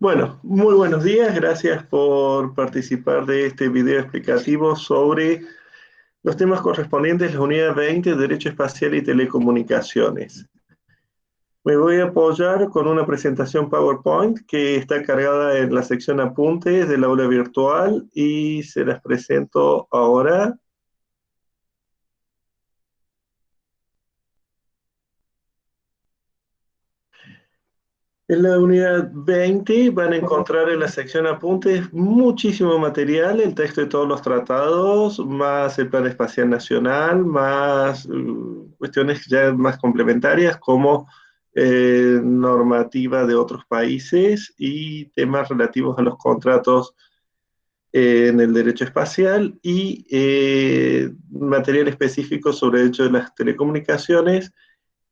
Bueno, muy buenos días, gracias por participar de este video explicativo sobre los temas correspondientes a la unidad 20, Derecho Espacial y Telecomunicaciones. Me voy a apoyar con una presentación PowerPoint que está cargada en la sección apuntes del aula virtual y se las presento ahora. En la unidad 20 van a encontrar en la sección apuntes muchísimo material, el texto de todos los tratados, más el Plan Espacial Nacional, más cuestiones ya más complementarias como normativa de otros países y temas relativos a los contratos en el derecho espacial y material específico sobre el derecho de las telecomunicaciones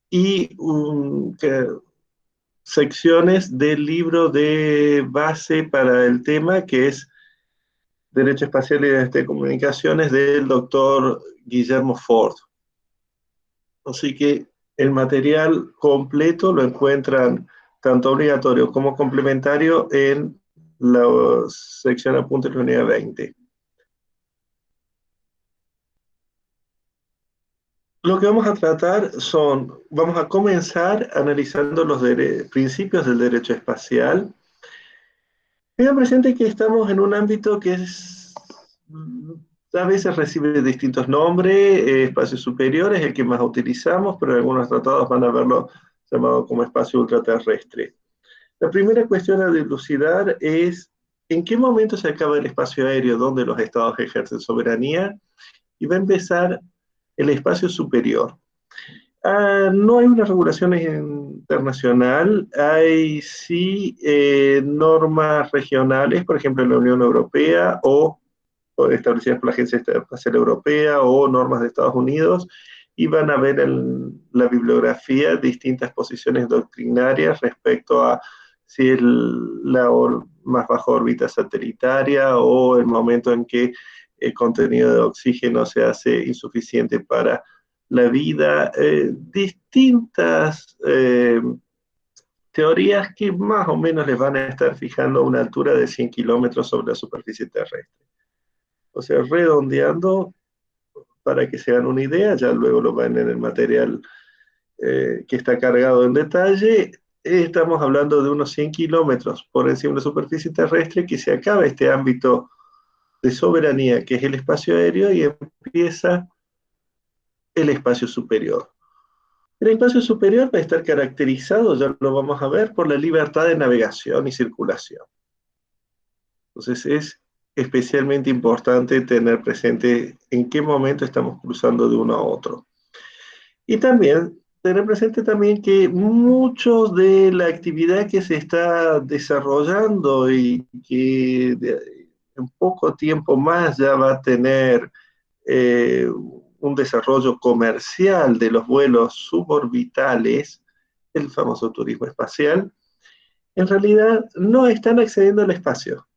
y secciones del libro de base para el tema, que es Derecho Espacial y de Telecomunicaciones, del doctor Guillermo Ford. Así que el material completo lo encuentran tanto obligatorio como complementario en la sección apuntes de la unidad 20. Lo que vamos a tratar vamos a comenzar analizando los principios del derecho espacial. Tengan presente que estamos en un ámbito que a veces recibe distintos nombres, espacio superior es el que más utilizamos, pero algunos tratados van a verlo llamado como espacio ultraterrestre. La primera cuestión a dilucidar es en qué momento se acaba el espacio aéreo donde los estados ejercen soberanía y va a empezar el espacio superior. No hay una regulación internacional, hay sí normas regionales, por ejemplo en la Unión Europea o establecidas por la Agencia Espacial Europea o normas de Estados Unidos, y van a ver en la bibliografía distintas posiciones doctrinarias respecto a si es la más baja órbita satelitaria o el momento en que el contenido de oxígeno se hace insuficiente para la vida, distintas teorías que más o menos les van a estar fijando una altura de 100 kilómetros sobre la superficie terrestre. O sea, redondeando, para que se hagan una idea, ya luego lo ven en el material que está cargado en detalle, estamos hablando de unos 100 kilómetros por encima de la superficie terrestre, que se acaba este ámbito de soberanía, que es el espacio aéreo, y empieza el espacio superior. El espacio superior va a estar caracterizado, ya lo vamos a ver, por la libertad de navegación y circulación. Entonces es especialmente importante tener presente en qué momento estamos cruzando de uno a otro. Y también tener presente también que mucho de la actividad que se está desarrollando y que en poco tiempo más ya va a tener un desarrollo comercial de los vuelos suborbitales, el famoso turismo espacial, en realidad no están accediendo al espacio.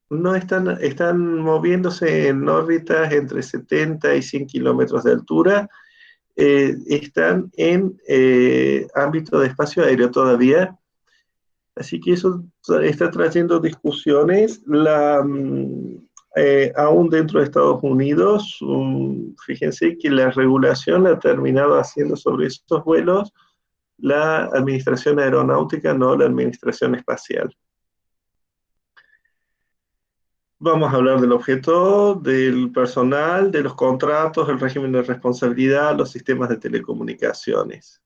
No están moviéndose en órbitas entre 70 y 100 kilómetros de altura, están en ámbito de espacio aéreo todavía, así que eso está trayendo discusiones. Aún dentro de Estados Unidos, fíjense que la regulación la ha terminado haciendo sobre estos vuelos la Administración Aeronáutica, no la Administración Espacial. Vamos a hablar del objeto, del personal, de los contratos, el régimen de responsabilidad, los sistemas de telecomunicaciones.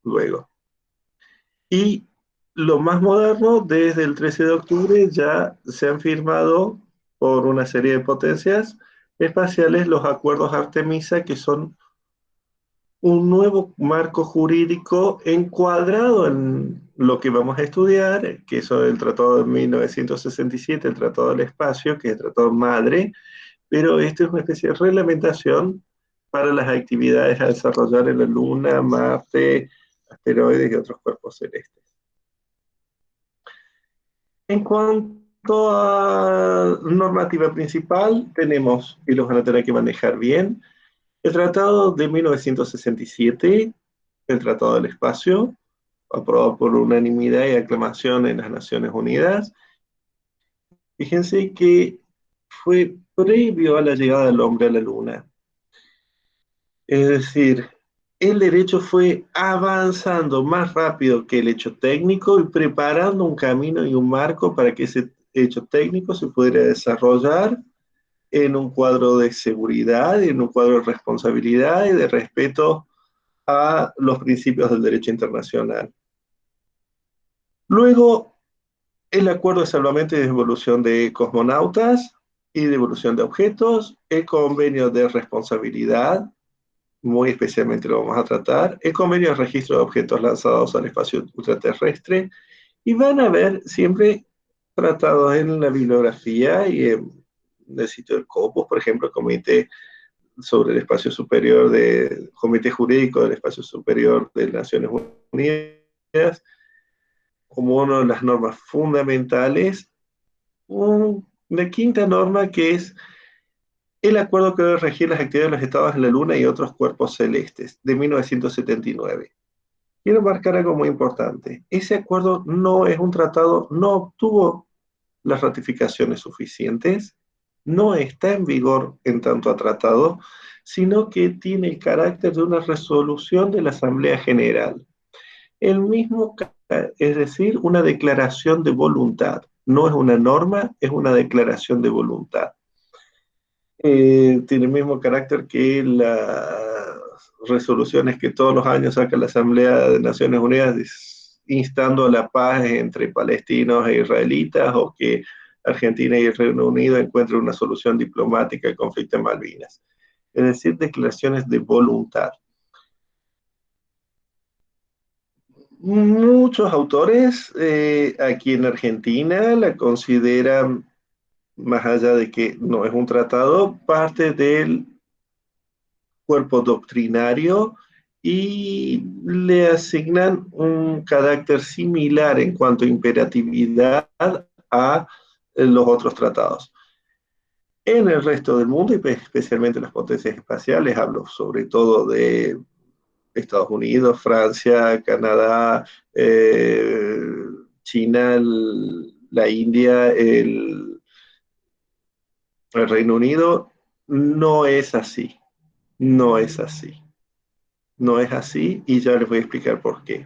Luego. Y lo más moderno, desde el 13 de octubre ya se han firmado por una serie de potencias espaciales los acuerdos Artemisa, que son un nuevo marco jurídico encuadrado en lo que vamos a estudiar, que es el Tratado de 1967, el Tratado del Espacio, que es el Tratado Madre, pero esto es una especie de reglamentación para las actividades a desarrollar en la Luna, Marte, asteroides y otros cuerpos celestes. En cuanto a normativa principal, tenemos, y los van a tener que manejar bien, el Tratado de 1967, el Tratado del Espacio, aprobado por unanimidad y aclamación en las Naciones Unidas. Fíjense que fue previo a la llegada del hombre a la Luna. Es decir, el derecho fue avanzando más rápido que el hecho técnico y preparando un camino y un marco para que ese hecho técnico se pudiera desarrollar en un cuadro de seguridad, en un cuadro de responsabilidad y de respeto a los principios del derecho internacional. Luego, el acuerdo de salvamento y devolución de cosmonautas y devolución de objetos, el convenio de responsabilidad, muy especialmente lo vamos a tratar, el convenio de registro de objetos lanzados al espacio ultraterrestre, y van a ver siempre tratados en la bibliografía y en el sitio del COPUS, por ejemplo, el Comité sobre el Espacio Superior Comité Jurídico del Espacio Superior de Naciones Unidas, como una de las normas fundamentales, una quinta norma que es el acuerdo que debe regir las actividades de los estados de la Luna y otros cuerpos celestes, de 1979. Quiero marcar algo muy importante. Ese acuerdo no es un tratado, no obtuvo las ratificaciones suficientes, no está en vigor en tanto a tratado, sino que tiene el carácter de una resolución de la Asamblea General. El mismo, es decir, una declaración de voluntad. No es una norma, es una declaración de voluntad. Tiene el mismo carácter que las resoluciones que todos los años saca la Asamblea de Naciones Unidas instando a la paz entre palestinos e israelitas, o que Argentina y el Reino Unido encuentren una solución diplomática al conflicto en Malvinas. Es decir, declaraciones de voluntad. Muchos autores aquí en Argentina la consideran, más allá de que no es un tratado, parte del cuerpo doctrinario, y le asignan un carácter similar en cuanto a imperatividad a los otros tratados. En el resto del mundo, y especialmente las potencias espaciales, hablo sobre todo de Estados Unidos, Francia, Canadá, China, la India, el Reino Unido, no es así, no es así. No es así, y ya les voy a explicar por qué.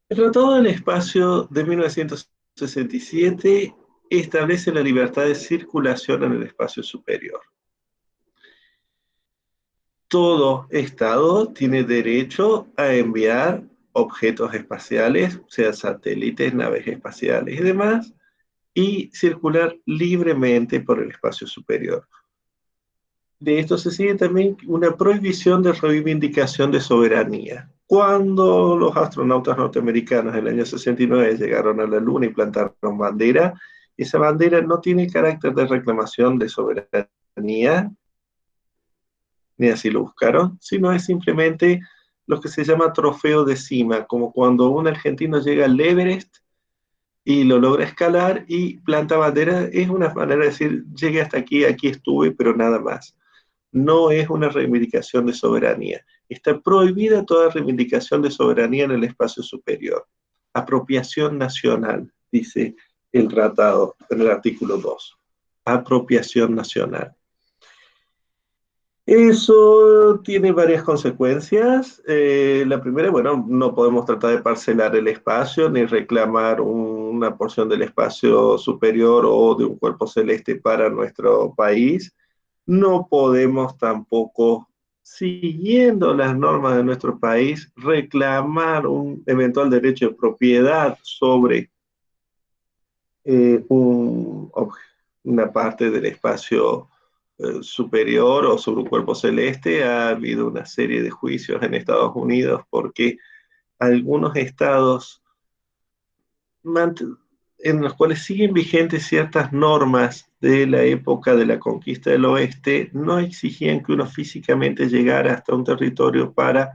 El Tratado del Espacio de 1967 establece la libertad de circulación en el espacio superior. Todo Estado tiene derecho a enviar objetos espaciales, sean satélites, naves espaciales y demás, y circular libremente por el espacio superior. De esto se sigue también una prohibición de reivindicación de soberanía. Cuando los astronautas norteamericanos en el año 69 llegaron a la Luna y plantaron bandera, esa bandera no tiene carácter de reclamación de soberanía, ni así lo buscaron, sino es simplemente lo que se llama trofeo de cima, como cuando un argentino llega al Everest y lo logra escalar y planta bandera. Es una manera de decir, llegué hasta aquí, aquí estuve, pero nada más. No es una reivindicación de soberanía. Está prohibida toda reivindicación de soberanía en el espacio superior. Apropiación nacional, dice el tratado en el artículo 2. Apropiación nacional. Eso tiene varias consecuencias. La primera, bueno, no podemos tratar de parcelar el espacio ni reclamar una porción del espacio superior o de un cuerpo celeste para nuestro país. No podemos tampoco, siguiendo las normas de nuestro país, reclamar un eventual derecho de propiedad sobre una parte del espacio superior o sobre un cuerpo celeste. Ha habido una serie de juicios en Estados Unidos porque algunos estados en los cuales siguen vigentes ciertas normas de la época de la conquista del oeste, no exigían que uno físicamente llegara hasta un territorio para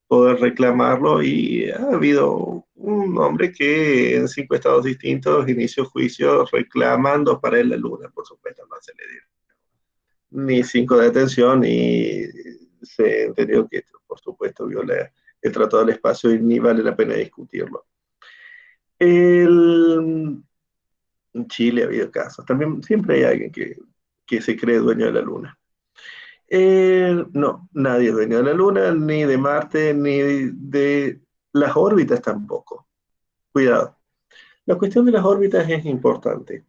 poder reclamarlo, y ha habido un hombre que en 5 estados distintos inició juicios reclamando para él la luna. Por supuesto no se le dio ni 5 de atención, y se entendió que esto, por supuesto, viola el Tratado del Espacio y ni vale la pena discutirlo. En Chile ha habido casos, también siempre hay alguien que se cree dueño de la Luna. No, nadie es dueño de la Luna, ni de Marte, ni de las órbitas tampoco. Cuidado. La cuestión de las órbitas es importante.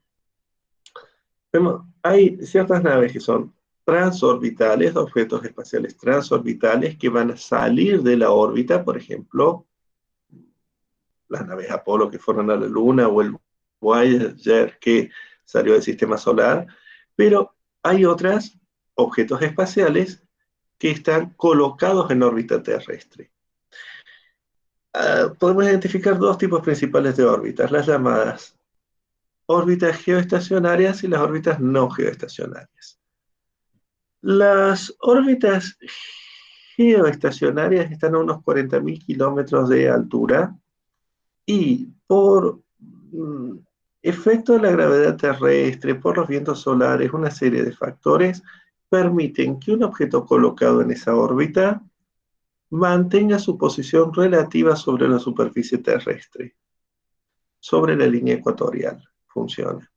Hay ciertas naves que son transorbitales, objetos espaciales transorbitales que van a salir de la órbita, por ejemplo, las naves Apolo que fueron a la Luna o el Voyager que salió del sistema solar, pero hay otros objetos espaciales que están colocados en órbita terrestre. Podemos identificar dos tipos principales de órbitas, las llamadas órbitas geoestacionarias y las órbitas no geoestacionarias. Las órbitas geoestacionarias están a unos 40.000 kilómetros de altura y por efecto de la gravedad terrestre, por los vientos solares, una serie de factores permiten que un objeto colocado en esa órbita mantenga su posición relativa sobre la superficie terrestre, sobre la línea ecuatorial. Funciona.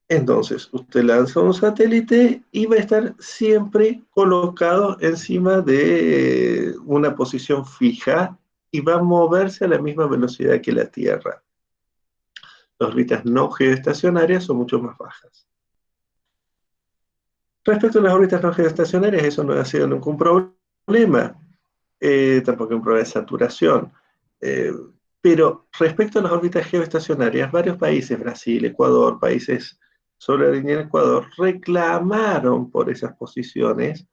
Entonces, usted lanza un satélite y va a estar siempre colocado encima de una posición fija y va a moverse a la misma velocidad que la Tierra. Las órbitas no geoestacionarias son mucho más bajas. Respecto a las órbitas no geoestacionarias, eso no ha sido nunca un problema, tampoco un problema de saturación. Pero respecto a las órbitas geoestacionarias, varios países, Brasil, Ecuador, países sobre la línea del Ecuador, reclamaron por esas posiciones,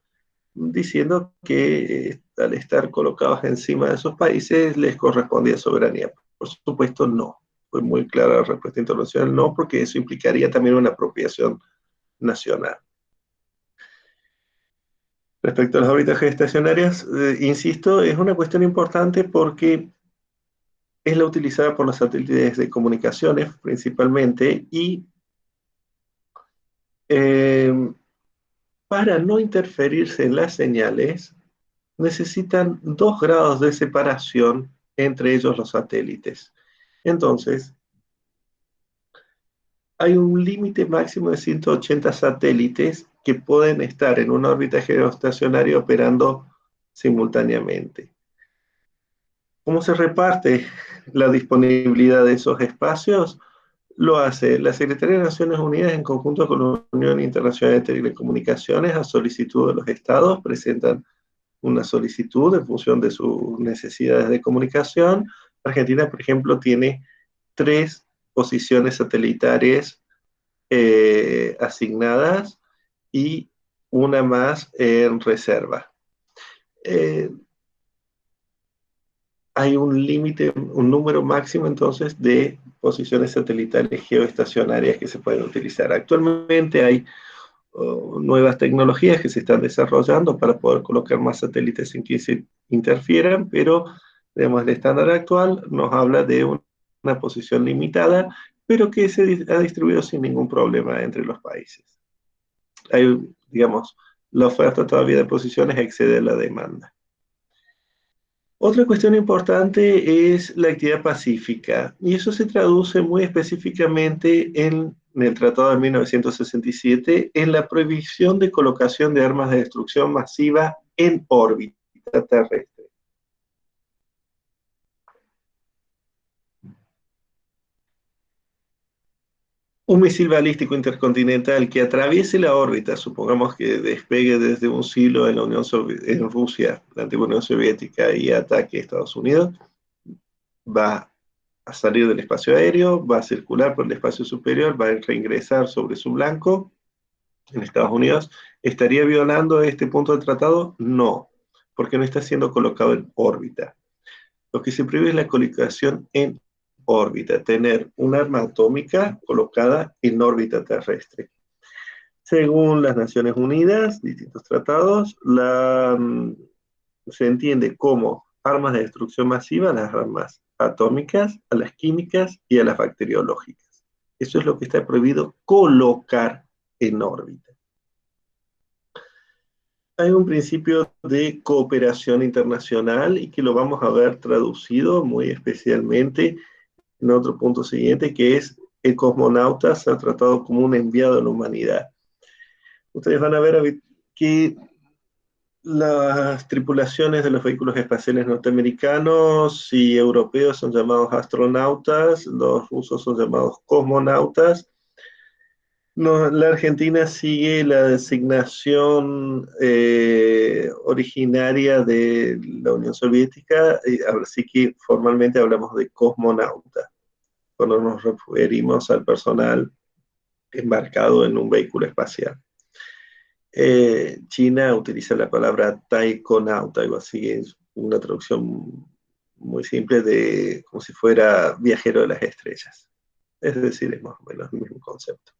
diciendo que al estar colocados encima de esos países les correspondía soberanía. Por supuesto, no. Fue muy clara la respuesta internacional, no, porque eso implicaría también una apropiación nacional. Respecto a las órbitas geoestacionarias, insisto, es una cuestión importante porque es la utilizada por los satélites de comunicaciones principalmente y para no interferirse en las señales necesitan 2 grados de separación entre ellos los satélites. Entonces, hay un límite máximo de 180 satélites que pueden estar en una órbita geoestacionaria operando simultáneamente. ¿Cómo se reparte la disponibilidad de esos espacios? Lo hace la Secretaría de Naciones Unidas en conjunto con la Unión Internacional de Telecomunicaciones a solicitud de los estados, presentan una solicitud en función de sus necesidades de comunicación. Argentina, por ejemplo, tiene 3 posiciones satelitales asignadas y una más en reserva. Hay un límite, un número máximo entonces de posiciones satelitales geoestacionarias que se pueden utilizar. Actualmente hay nuevas tecnologías que se están desarrollando para poder colocar más satélites sin que se interfieran, pero digamos, el estándar actual nos habla de una posición limitada, pero que se ha distribuido sin ningún problema entre los países. Hay, digamos, la oferta todavía de posiciones excede la demanda. Otra cuestión importante es la actividad pacífica, y eso se traduce muy específicamente en el Tratado de 1967 en la prohibición de colocación de armas de destrucción masiva en órbita terrestre. Un misil balístico intercontinental que atraviese la órbita, supongamos que despegue desde un silo en en Rusia, la antigua Unión Soviética, y ataque a Estados Unidos, va a salir del espacio aéreo, va a circular por el espacio superior, va a reingresar sobre su blanco en Estados Unidos. ¿Estaría violando este punto del tratado? No, porque no está siendo colocado en órbita. Lo que se prohíbe es la colocación en órbita, tener un arma atómica colocada en órbita terrestre. Según las Naciones Unidas, distintos tratados, se entiende como armas de destrucción masiva las armas atómicas, a las químicas y a las bacteriológicas. Eso es lo que está prohibido colocar en órbita. hay un principio de cooperación internacional y que lo vamos a ver traducido muy especialmente en otro punto siguiente, que es el cosmonauta se ha tratado como un enviado de la humanidad. Ustedes van a ver que las tripulaciones de los vehículos espaciales norteamericanos y europeos son llamados astronautas, los rusos son llamados cosmonautas. No, la Argentina sigue la designación originaria de la Unión Soviética, así que formalmente hablamos de cosmonauta, cuando nos referimos al personal embarcado en un vehículo espacial. China utiliza la palabra taikonauta, algo así, es una traducción muy simple de como si fuera viajero de las estrellas. Es decir, es más o menos el mismo concepto.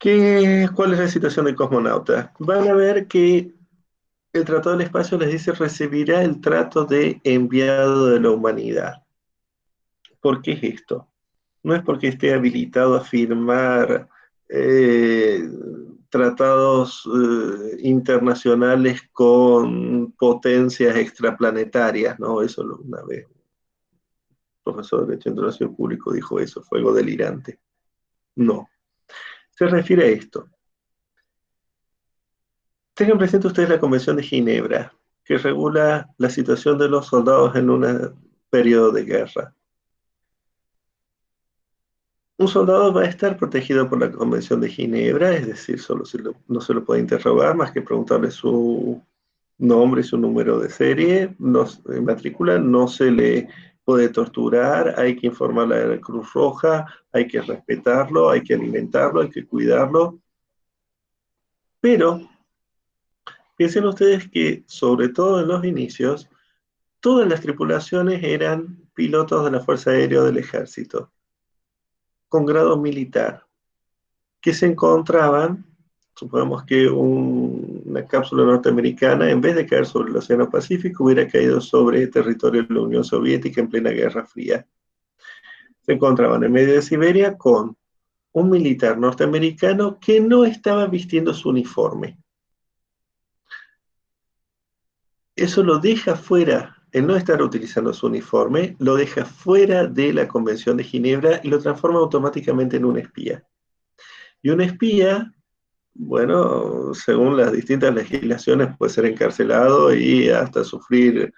¿Cuál es la situación del cosmonauta? Van a ver que el Tratado del Espacio les dice recibirá el trato de enviado de la humanidad. ¿Por qué es esto? No es porque esté habilitado a firmar tratados internacionales con potencias extraplanetarias, ¿no? Eso una vez un profesor de Derecho Internacional Público dijo eso, fue algo delirante. No, se refiere a esto. Tengan presente ustedes la Convención de Ginebra, que regula la situación de los soldados en un periodo de guerra. Un soldado va a estar protegido por la Convención de Ginebra, es decir, no se lo puede interrogar más que preguntarle su nombre y su número de serie, no, en matrícula, no se le puede torturar, hay que informarle a la Cruz Roja, hay que respetarlo, hay que alimentarlo, hay que cuidarlo, pero piensen ustedes que, sobre todo en los inicios, todas las tripulaciones eran pilotos de la Fuerza Aérea del Ejército, con grado militar, que se encontraban, supongamos que una cápsula norteamericana, en vez de caer sobre el Océano Pacífico, hubiera caído sobre el territorio de la Unión Soviética en plena Guerra Fría. Se encontraban en medio de Siberia con un militar norteamericano que no estaba vistiendo su uniforme. Eso lo deja fuera, el no estar utilizando su uniforme, lo deja fuera de la Convención de Ginebra y lo transforma automáticamente en un espía. Y un espía, bueno, según las distintas legislaciones, puede ser encarcelado y hasta sufrir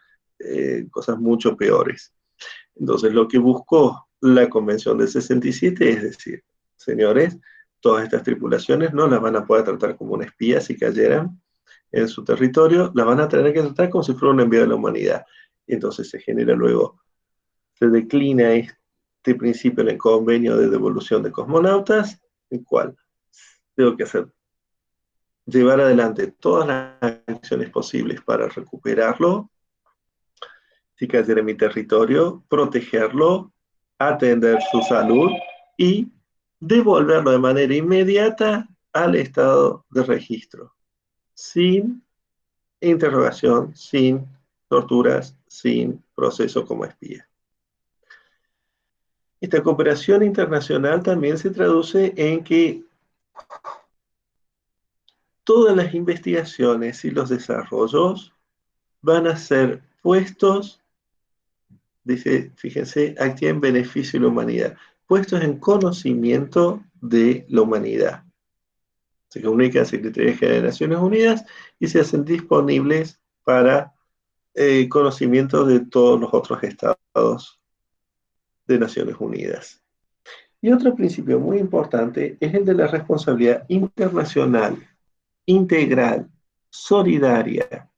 cosas mucho peores. Entonces, lo que buscó la Convención del 67 es decir, señores, todas estas tripulaciones no las van a poder tratar como un espía si cayeran en su territorio, las van a tener que tratar como si fuera un envío de la humanidad. Y entonces se genera luego, se declina este principio en el convenio de devolución de cosmonautas, el cual tengo que hacer llevar adelante todas las acciones posibles para recuperarlo, si cayera en mi territorio, protegerlo, atender su salud y devolverlo de manera inmediata al estado de registro, sin interrogación, sin torturas, sin proceso como espía. Esta cooperación internacional también se traduce en que todas las investigaciones y los desarrollos van a ser puestos, dice, fíjense, aquí en beneficio de la humanidad, puestos en conocimiento de la humanidad. Se comunica a Secretaría General de Naciones Unidas y se hacen disponibles para conocimiento de todos los otros estados de Naciones Unidas. Y otro principio muy importante es el de la responsabilidad internacional, integral, solidaria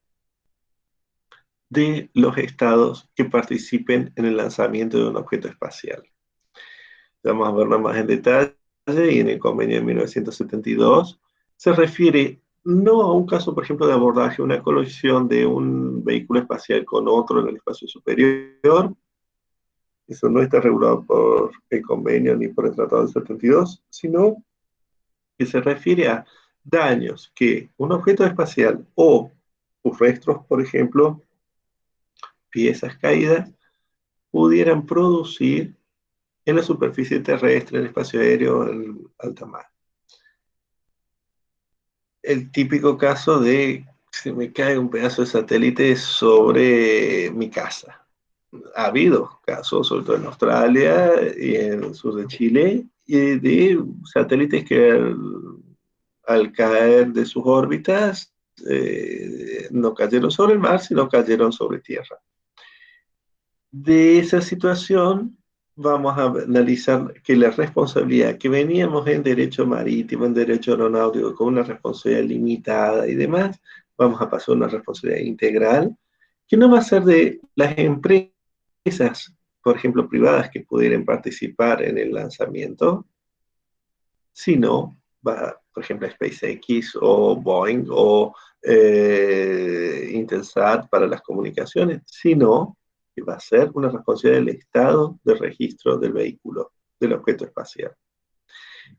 de los estados que participen en el lanzamiento de un objeto espacial. Vamos a verlo más en detalle y en el convenio de 1972 se refiere no a un caso, por ejemplo, de abordaje, una colisión de un vehículo espacial con otro en el espacio superior. Eso no está regulado por el convenio ni por el Tratado del 72, sino que se refiere a daños que un objeto espacial o sus restos, por ejemplo, piezas caídas, pudieran producir en la superficie terrestre, en el espacio aéreo, en alta mar. el típico caso de se me cae un pedazo de satélite sobre mi casa. Ha habido casos, sobre todo en Australia y en el sur de Chile, y de satélites que al caer de sus órbitas no cayeron sobre el mar, sino cayeron sobre tierra. De esa situación vamos a analizar que la responsabilidad que veníamos en derecho marítimo, en derecho aeronáutico, con una responsabilidad limitada y demás, vamos a pasar a una responsabilidad integral, que no va a ser de las empresas, por ejemplo, privadas que pudieran participar en el lanzamiento, sino va, por ejemplo, SpaceX o Boeing o Intelsat para las comunicaciones, sino que va a ser una responsabilidad del Estado de registro del vehículo, del objeto espacial.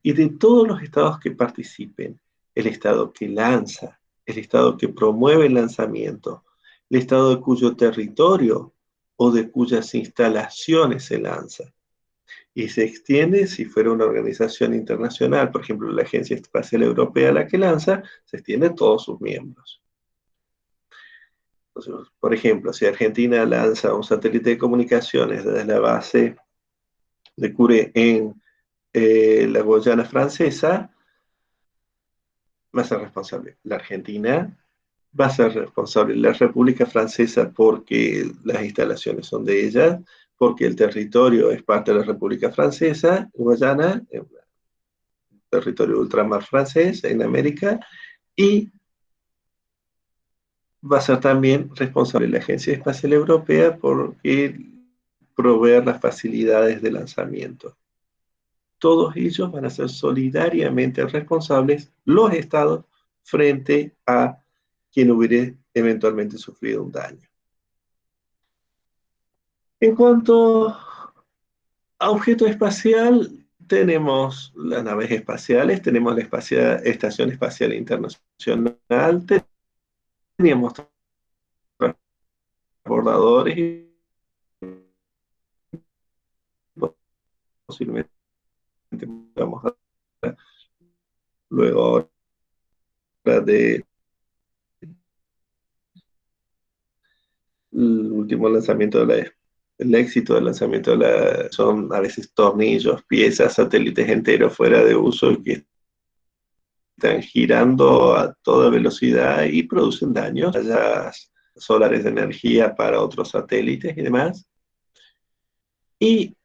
Y de todos los estados que participen, el estado que lanza, el estado que promueve el lanzamiento, el estado de cuyo territorio o de cuyas instalaciones se lanza, y se extiende si fuera una organización internacional, por ejemplo, la Agencia Espacial Europea la que lanza, se extiende a todos sus miembros. Entonces, por ejemplo, si Argentina lanza un satélite de comunicaciones desde la base de Curé en la Guayana Francesa, va a ser responsable la Argentina, va a ser responsable la República Francesa porque las instalaciones son de ella, porque el territorio es parte de la República Francesa, Guayana, territorio ultramar francés en América, y va a ser también responsable la Agencia Espacial Europea por proveer las facilidades de lanzamiento. Todos ellos van a ser solidariamente responsables los estados frente a quien hubiera eventualmente sufrido un daño. En cuanto a objeto espacial, tenemos las naves espaciales, tenemos la Estación Espacial Internacional, teníamos transbordadores y posiblemente vamos a luego ahora de el último lanzamiento de el éxito del lanzamiento de son a veces tornillos, piezas, satélites enteros fuera de uso y que están girando a toda velocidad y producen daños, fallas solares de energía para otros satélites y demás. Y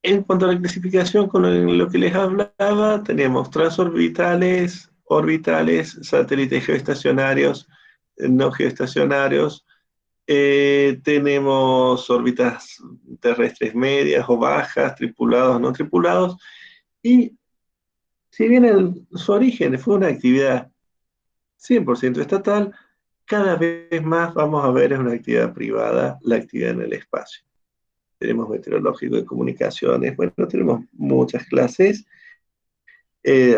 en cuanto a la clasificación, con lo que les hablaba, tenemos transorbitales, orbitales, satélites geoestacionarios, no geoestacionarios, tenemos órbitas terrestres medias o bajas, tripulados o no tripulados, y si bien su origen fue una actividad 100% estatal, cada vez más vamos a ver es una actividad privada, la actividad en el espacio. Tenemos meteorológico de comunicaciones, bueno, tenemos muchas clases,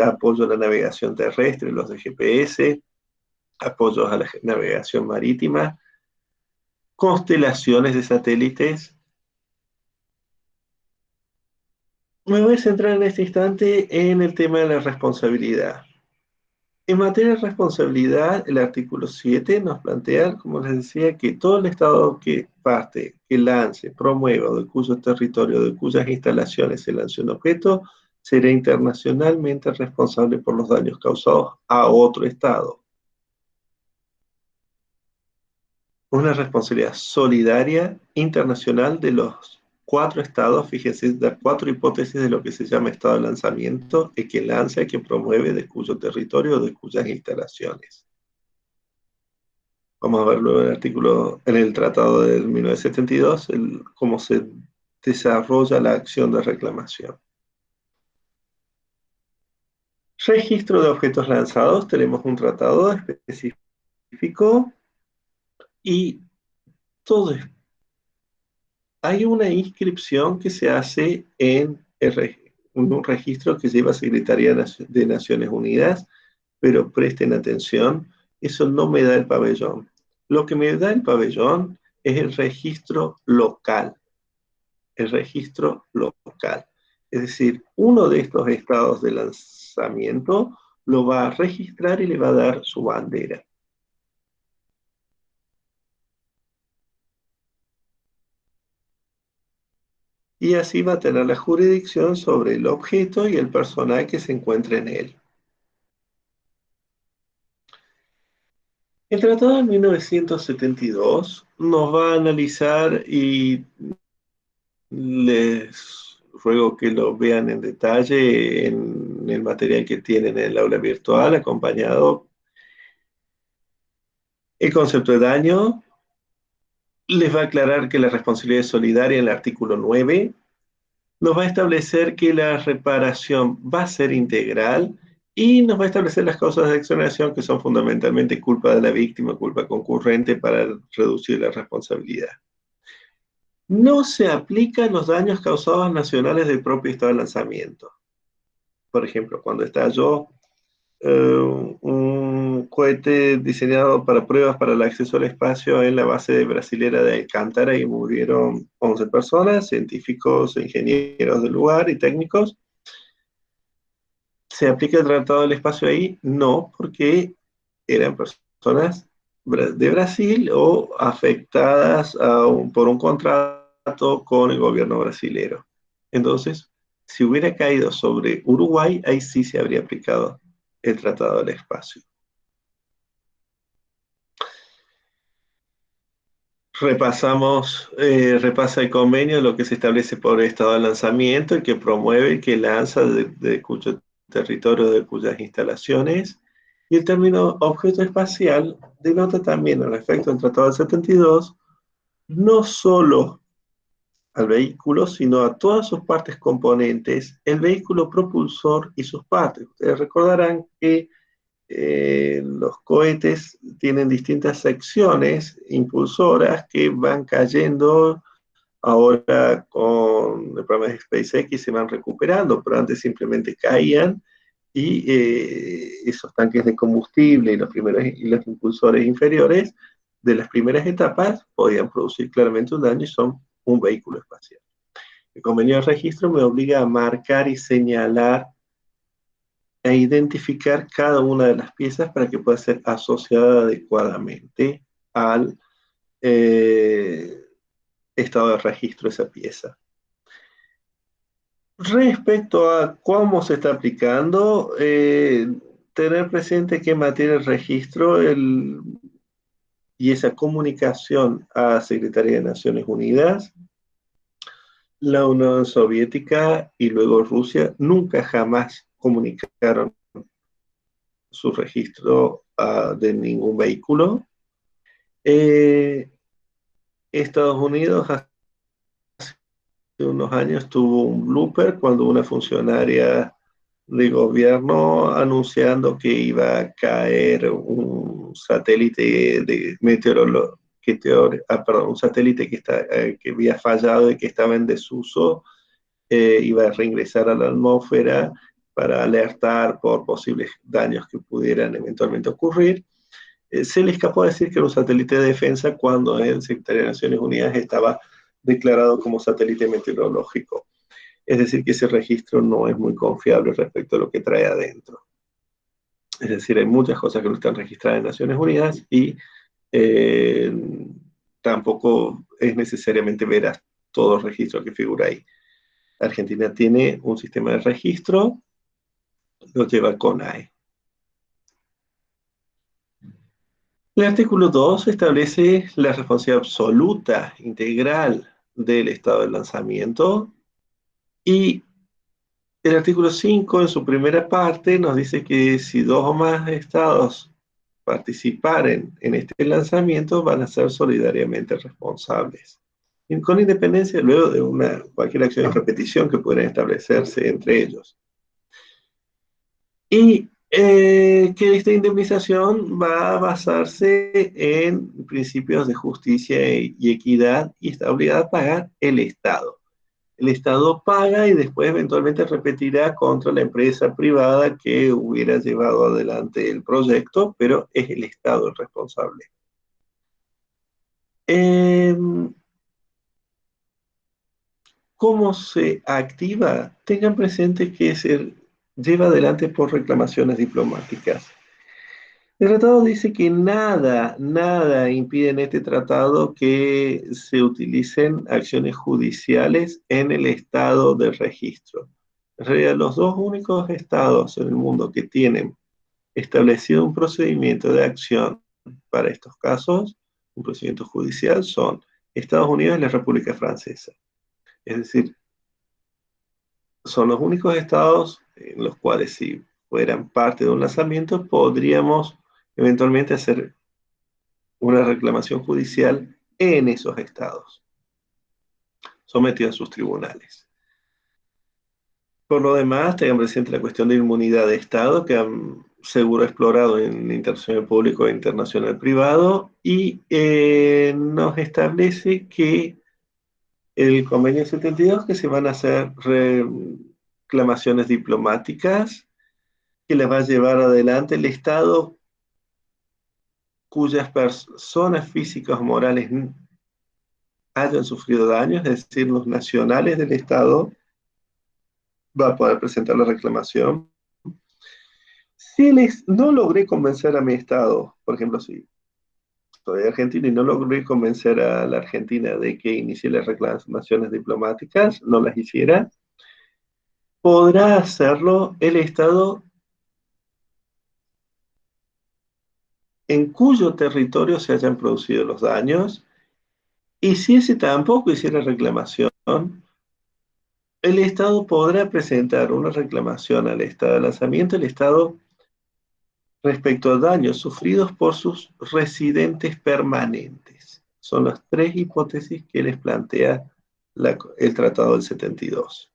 apoyo a la navegación terrestre, los de GPS, apoyos a la navegación marítima, constelaciones de satélites. Me voy a centrar en este instante en el tema de la responsabilidad. En materia de responsabilidad, el artículo 7 nos plantea, como les decía, que todo el Estado que parte, que lance, promueva o de cuyo territorio, de cuyas instalaciones se lance un objeto, será internacionalmente responsable por los daños causados a otro Estado. Una responsabilidad solidaria internacional de los 4 estados, fíjense, da 4 hipótesis de lo que se llama estado de lanzamiento, el que lanza, el que promueve, de cuyo territorio o de cuyas instalaciones. Vamos a verlo en el artículo, en el Tratado del 1972, cómo se desarrolla la acción de reclamación. Registro de objetos lanzados, tenemos un tratado específico y todo es. Hay una inscripción que se hace en un registro que lleva Secretaría de Naciones Unidas, pero presten atención, eso no me da el pabellón. Lo que me da el pabellón es el registro local. El registro local. Es decir, uno de estos estados de lanzamiento lo va a registrar y le va a dar su bandera. Y así va a tener la jurisdicción sobre el objeto y el personal que se encuentre en él. El Tratado de 1972 nos va a analizar y les ruego que lo vean en detalle en el material que tienen en el aula virtual, acompañado el concepto de daño. Les va a aclarar que la responsabilidad es solidaria en el artículo 9. Nos va a establecer que la reparación va a ser integral y nos va a establecer las causas de exoneración que son fundamentalmente culpa de la víctima, culpa concurrente para reducir la responsabilidad. No se aplican los daños causados nacionales del propio estado de lanzamiento. Por ejemplo, cuando estalló un cohete diseñado para pruebas para el acceso al espacio en la base brasilera de Alcántara y murieron 11 personas, científicos, ingenieros del lugar y técnicos. ¿Se aplica el Tratado del Espacio ahí? No, porque eran personas de Brasil o afectadas por un contrato con el gobierno brasilero. Entonces, si hubiera caído sobre Uruguay, ahí sí se habría aplicado el Tratado del Espacio. Repasa el convenio, lo que se establece por estado de lanzamiento, el que promueve, el que lanza de cuyo territorio, de cuyas instalaciones. Y el término objeto espacial denota también, al efecto del Tratado del 72, no solo al vehículo, sino a todas sus partes componentes, el vehículo propulsor y sus partes. Ustedes recordarán que los cohetes tienen distintas secciones impulsoras que van cayendo. Ahora con el programa de SpaceX se van recuperando, pero antes simplemente caían y esos tanques de combustible y los impulsores inferiores de las primeras etapas podían producir claramente un daño y son un vehículo espacial. El convenio de registro me obliga a marcar y señalar e identificar cada una de las piezas para que pueda ser asociada adecuadamente al eh, estado de registro de esa pieza. Respecto a cómo se está aplicando, tener presente que en materia de registro y esa comunicación a Secretaría de Naciones Unidas, la Unión Soviética y luego Rusia nunca jamás comunicaron su registro de ningún vehículo. Eh, Estados Unidos hace unos años tuvo un blooper cuando una funcionaria de gobierno anunciando que iba a caer un satélite de meteorología, un satélite que había fallado y que estaba en desuso, iba a reingresar a la atmósfera para alertar por posibles daños que pudieran eventualmente ocurrir. Se le escapó a decir que era un satélite de defensa cuando el Secretario de Naciones Unidas estaba declarado como satélite meteorológico. Es decir, que ese registro no es muy confiable respecto a lo que trae adentro. Es decir, hay muchas cosas que no están registradas en Naciones Unidas y eh, tampoco es necesariamente veraz todo el registro que figura ahí. Argentina tiene un sistema de registro, lo lleva CONAE. El artículo 2 establece la responsabilidad absoluta, integral del estado de lanzamiento y el artículo 5 en su primera parte nos dice que si dos o más estados participaren en este lanzamiento van a ser solidariamente responsables. Y con independencia luego de cualquier acción de repetición que pueda establecerse entre ellos. Y que esta indemnización va a basarse en principios de justicia y equidad y está obligada a pagar el Estado. El Estado paga y después eventualmente repetirá contra la empresa privada que hubiera llevado adelante el proyecto, pero es el Estado el responsable. Eh, ¿Cómo se activa? Tengan presente que lleva adelante por reclamaciones diplomáticas. El tratado dice que nada impide en este tratado que se utilicen acciones judiciales en el estado de registro. En realidad, los dos únicos estados en el mundo que tienen establecido un procedimiento de acción para estos casos, un procedimiento judicial, son Estados Unidos y la República Francesa. Es decir, son los únicos estados en los cuales si fueran parte de un lanzamiento podríamos eventualmente hacer una reclamación judicial en esos estados, sometida a sus tribunales. Por lo demás, tengan presente la cuestión de inmunidad de Estado, que han seguro explorado en internacional público e internacional privado, y nos establece que el convenio 72, que se van a hacer reclamaciones diplomáticas, que las va a llevar adelante el Estado cuyas personas físicas o morales hayan sufrido daños, es decir, los nacionales del Estado, va a poder presentar la reclamación. Si no logré convencer a mi Estado, por ejemplo, si soy argentino y no logré convencer a la Argentina de que inicie las reclamaciones diplomáticas, no las hiciera, podrá hacerlo el Estado en cuyo territorio se hayan producido los daños, y si ese tampoco hiciera reclamación, el Estado podrá presentar una reclamación al Estado de lanzamiento, el Estado respecto a daños sufridos por sus residentes permanentes. Son las tres hipótesis que les plantea el Tratado del 72.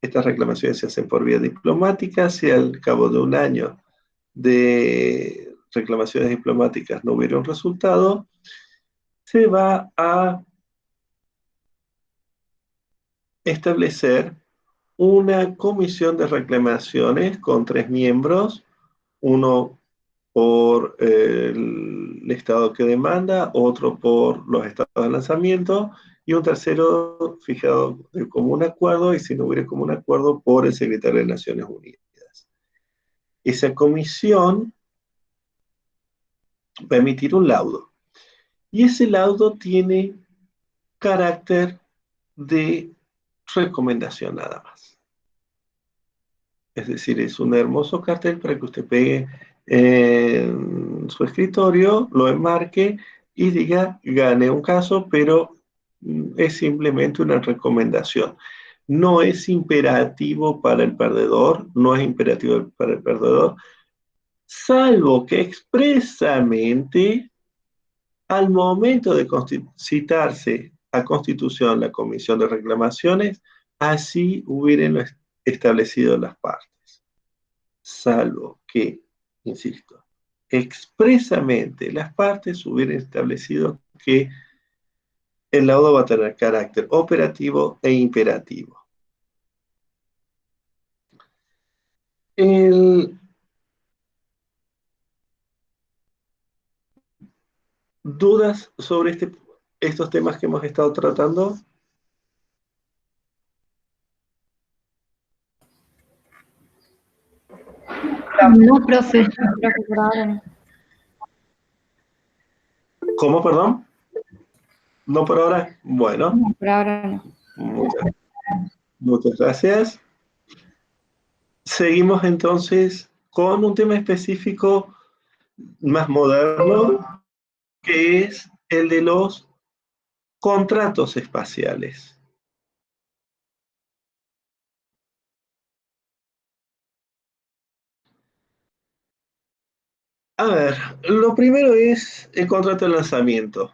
Estas reclamaciones se hacen por vía diplomática. Si al cabo de un año de reclamaciones diplomáticas no hubiera un resultado, se va a establecer una comisión de reclamaciones con 3 miembros, uno por el estado que demanda, otro por los estados de lanzamiento y un tercero fijado de común acuerdo, y si no hubiera común acuerdo, por el secretario de Naciones Unidas. Esa comisión va a emitir un laudo, y ese laudo tiene carácter de recomendación nada más. Es decir, es un hermoso cartel para que usted pegue en su escritorio, lo enmarque y diga, gané un caso, pero es simplemente una recomendación. No es imperativo para el perdedor, no es imperativo para el perdedor, salvo que expresamente al momento de citarse a Constitución la Comisión de Reclamaciones, así hubieran establecido las partes. Salvo que, insisto, expresamente las partes hubieran establecido que el laudo va a tener carácter operativo e imperativo. ¿Dudas sobre estos temas que hemos estado tratando? No, profe, por ahora no. ¿Cómo, perdón? ¿No por ahora? Bueno. No, por ahora no. Muchas gracias. Seguimos entonces con un tema específico más moderno, que es el de los contratos espaciales. A ver, lo primero es el contrato de lanzamiento.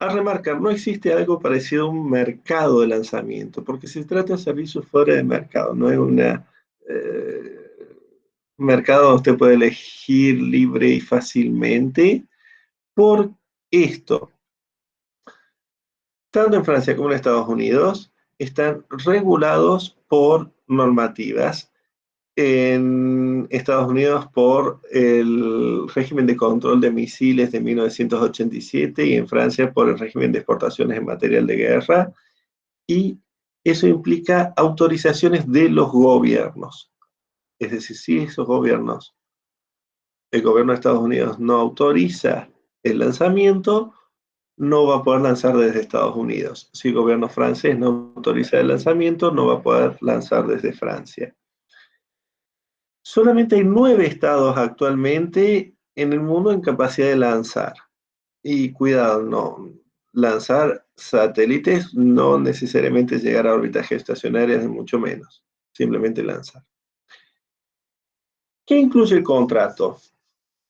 A remarcar, no existe algo parecido a un mercado de lanzamiento, porque se trata de servicios fuera de mercado, no es un mercado donde usted puede elegir libre y fácilmente. Por esto, tanto en Francia como en Estados Unidos, están regulados por normativas. En Estados Unidos por el régimen de control de misiles de 1987 y en Francia por el régimen de exportaciones en material de guerra, y eso implica autorizaciones de los gobiernos. Es decir, si esos gobiernos, el gobierno de Estados Unidos no autoriza el lanzamiento, no va a poder lanzar desde Estados Unidos. Si el gobierno francés no autoriza el lanzamiento, no va a poder lanzar desde Francia. Solamente hay 9 estados actualmente en el mundo en capacidad de lanzar. Y cuidado, no, lanzar satélites no necesariamente llegar a órbitas geoestacionarias, ni mucho menos. Simplemente lanzar. ¿Qué incluye el contrato?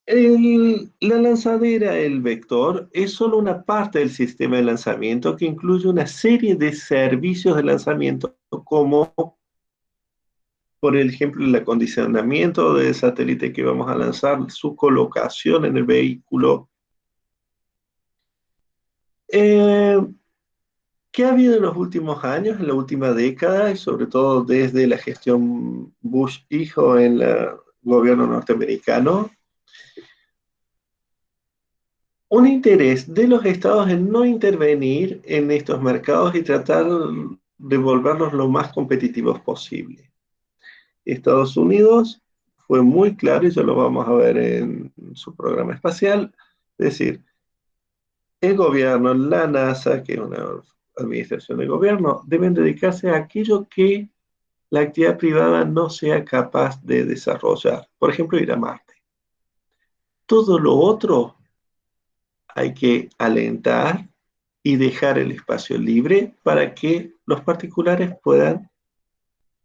La lanzadera, el vector, es solo una parte del sistema de lanzamiento que incluye una serie de servicios de lanzamiento, como por ejemplo el acondicionamiento del satélite que vamos a lanzar, su colocación en el vehículo. ¿Qué ha habido en los últimos años, en la última década, y sobre todo desde la gestión Bush hijo en el gobierno norteamericano? Un interés de los estados en no intervenir en estos mercados y tratar de volverlos lo más competitivos posible. Estados Unidos fue muy claro, y ya lo vamos a ver en su programa espacial, es decir, el gobierno, la NASA, que es una administración de gobierno, deben dedicarse a aquello que la actividad privada no sea capaz de desarrollar. Por ejemplo, ir a Marte. Todo lo otro hay que alentar y dejar el espacio libre para que los particulares puedan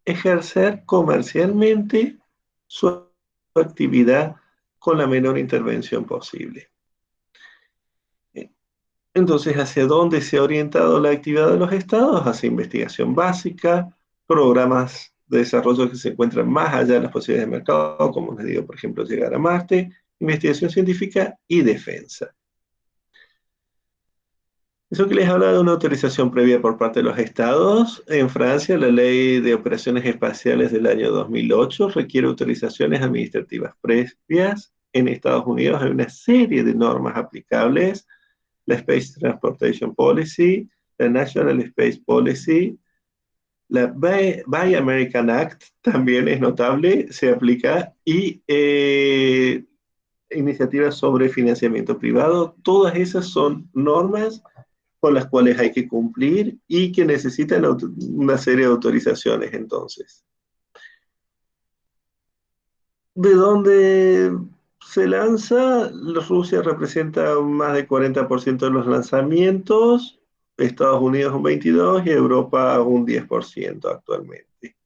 ejercer comercialmente su actividad con la menor intervención posible. Entonces, ¿hacia dónde se ha orientado la actividad de los estados? Hacia investigación básica, programas de desarrollo que se encuentran más allá de las posibilidades de mercado, como les digo, por ejemplo, llegar a Marte, investigación científica y defensa. Eso que les habla de una autorización previa por parte de los estados. En Francia, la Ley de Operaciones Espaciales del año 2008 requiere autorizaciones administrativas previas. En Estados Unidos hay una serie de normas aplicables: la Space Transportation Policy, la National Space Policy, la Buy American Act también es notable, se aplica, y iniciativas sobre financiamiento privado. Todas esas son normas con las cuales hay que cumplir y que necesitan una serie de autorizaciones. Entonces, ¿de dónde se lanza? Rusia representa más del 40% de los lanzamientos, Estados Unidos un 22% y Europa un 10% actualmente.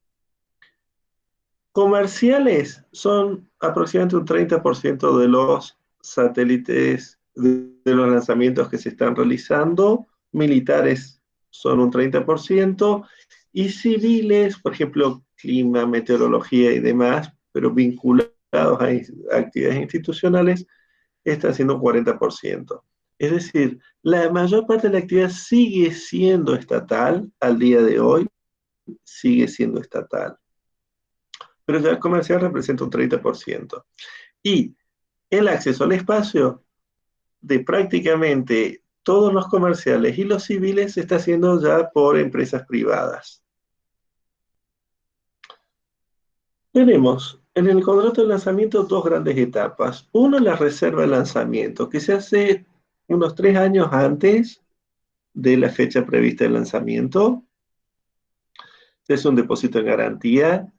Comerciales son aproximadamente un 30% de los satélites, de los lanzamientos que se están realizando. Militares son un 30%, y civiles, por ejemplo, clima, meteorología y demás, pero vinculados a actividades institucionales, está siendo un 40%. Es decir, la mayor parte de la actividad sigue siendo estatal al día de hoy, sigue siendo estatal. Pero ya el comercial representa un 30%. Y el acceso al espacio de prácticamente todos los comerciales y los civiles se está haciendo ya por empresas privadas. Tenemos en el contrato de lanzamiento dos grandes etapas. Uno, la reserva de lanzamiento, que se hace unos 3 años antes de la fecha prevista de lanzamiento. Es un depósito en garantía.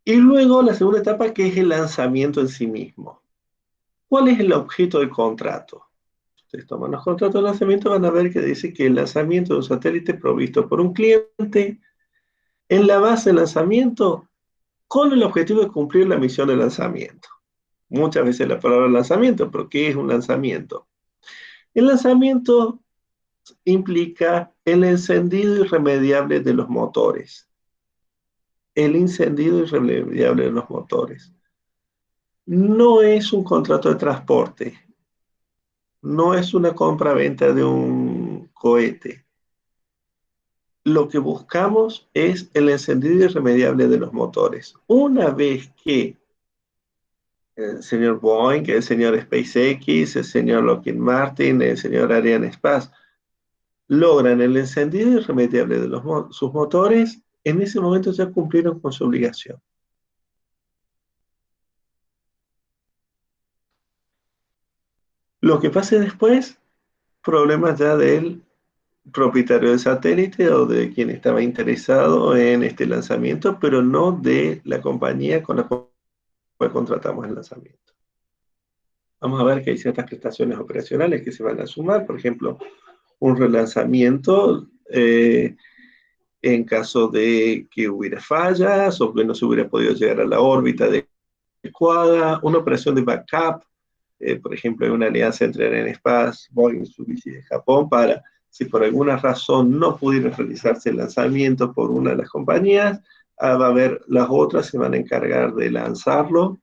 Y luego la segunda etapa, que es el lanzamiento en sí mismo. ¿Cuál es el objeto del contrato? Ustedes toman los contratos de lanzamiento, van a ver que dice que el lanzamiento de un satélite provisto por un cliente en la base de lanzamiento con el objetivo de cumplir la misión de lanzamiento. Muchas veces la palabra lanzamiento, pero ¿qué es un lanzamiento? El lanzamiento implica el encendido irremediable de los motores. El encendido irremediable de los motores. No es un contrato de transporte. No es una compra-venta de un cohete. Lo que buscamos es el encendido irremediable de los motores. Una vez que el señor Boeing, el señor SpaceX, el señor Lockheed Martin, el señor Arianespace logran el encendido irremediable de sus motores, en ese momento ya cumplieron con su obligación. Lo que pase después, problemas ya del propietario del satélite o de quien estaba interesado en este lanzamiento, pero no de la compañía con la cual contratamos el lanzamiento. Vamos a ver que hay ciertas prestaciones operacionales que se van a sumar, por ejemplo, un relanzamiento en caso de que hubiera fallas o que no se hubiera podido llegar a la órbita adecuada, una operación de backup, por ejemplo, hay una alianza entre Arianespace, Boeing, Mitsubishi de Japón para, si por alguna razón no pudiera realizarse el lanzamiento por una de las compañías, va a haber las otras se van a encargar de lanzarlo.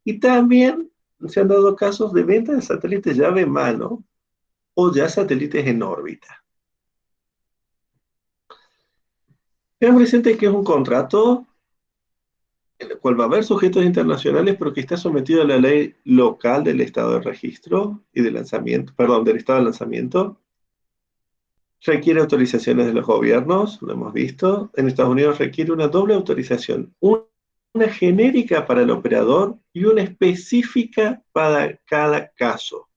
Y también se han dado casos de venta de satélites llave en mano o ya satélites en órbita. Tengan presente que es un contrato en el cual va a haber sujetos internacionales, pero que está sometido a la ley local del estado de registro y de lanzamiento, perdón, del estado de lanzamiento. Requiere autorizaciones de los gobiernos, lo hemos visto. En Estados Unidos requiere una doble autorización, una genérica para el operador y una específica para cada caso.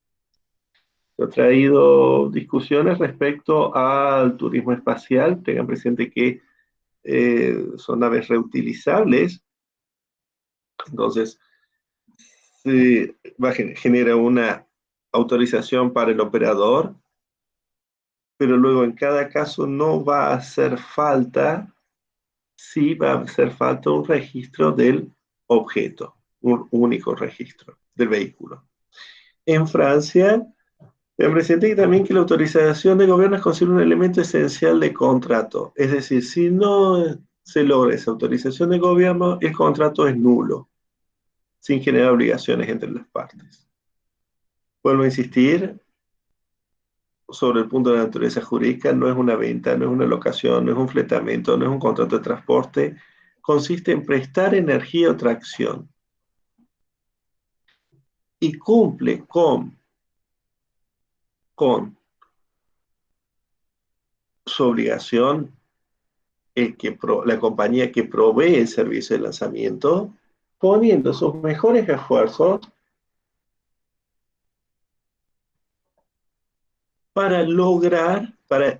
He traído discusiones respecto al turismo espacial. Tengan presente que son naves reutilizables, entonces genera una autorización para el operador, pero luego en cada caso no va a hacer falta, sí va a hacer falta un registro del objeto, un único registro del vehículo. En Francia, me presente también que la autorización de gobierno es considerada un elemento esencial de contrato. Es decir, si no se logra esa autorización de gobierno, el contrato es nulo, sin generar obligaciones entre las partes. Vuelvo a insistir sobre el punto de la naturaleza jurídica, no es una venta, no es una locación, no es un fletamento, no es un contrato de transporte, consiste en prestar energía o tracción y cumple con su obligación la compañía que provee el servicio de lanzamiento, poniendo sus mejores esfuerzos para lograr,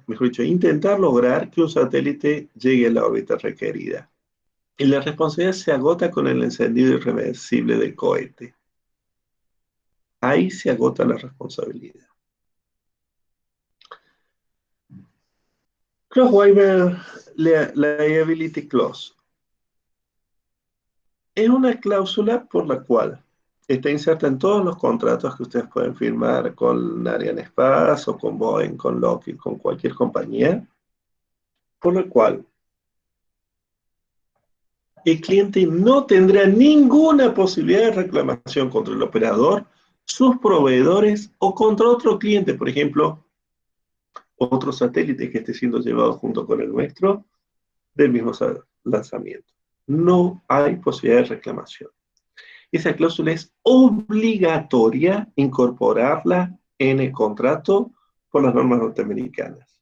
mejor dicho, intentar lograr que un satélite llegue a la órbita requerida. Y la responsabilidad se agota con el encendido irreversible del cohete. Ahí se agota la responsabilidad. Cross-Waiver Liability Clause es una cláusula por la cual está inserta en todos los contratos que ustedes pueden firmar con Arianespace o con Boeing, con Lockheed, con cualquier compañía, por la cual el cliente no tendrá ninguna posibilidad de reclamación contra el operador, sus proveedores o contra otro cliente, por ejemplo, otro satélite que esté siendo llevado junto con el nuestro del mismo lanzamiento. No hay posibilidad de reclamación. Esa cláusula es obligatoria incorporarla en el contrato por las normas norteamericanas.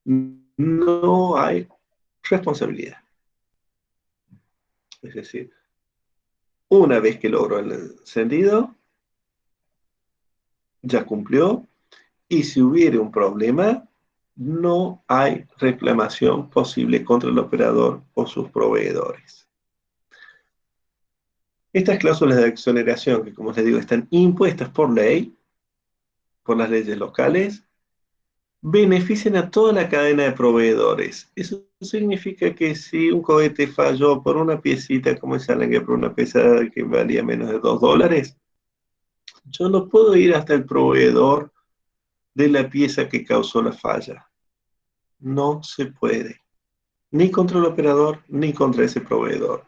No hay responsabilidad. Es decir, una vez que logró el encendido, ya cumplió, y si hubiera un problema, no hay reclamación posible contra el operador o sus proveedores. Estas cláusulas de exoneración, que como les digo, están impuestas por ley, por las leyes locales, benefician a toda la cadena de proveedores. Eso significa que si un cohete falló por una piecita, como es Challenger, por una pieza que valía menos de $2, yo no puedo ir hasta el proveedor de la pieza que causó la falla. No se puede. Ni contra el operador, ni contra ese proveedor.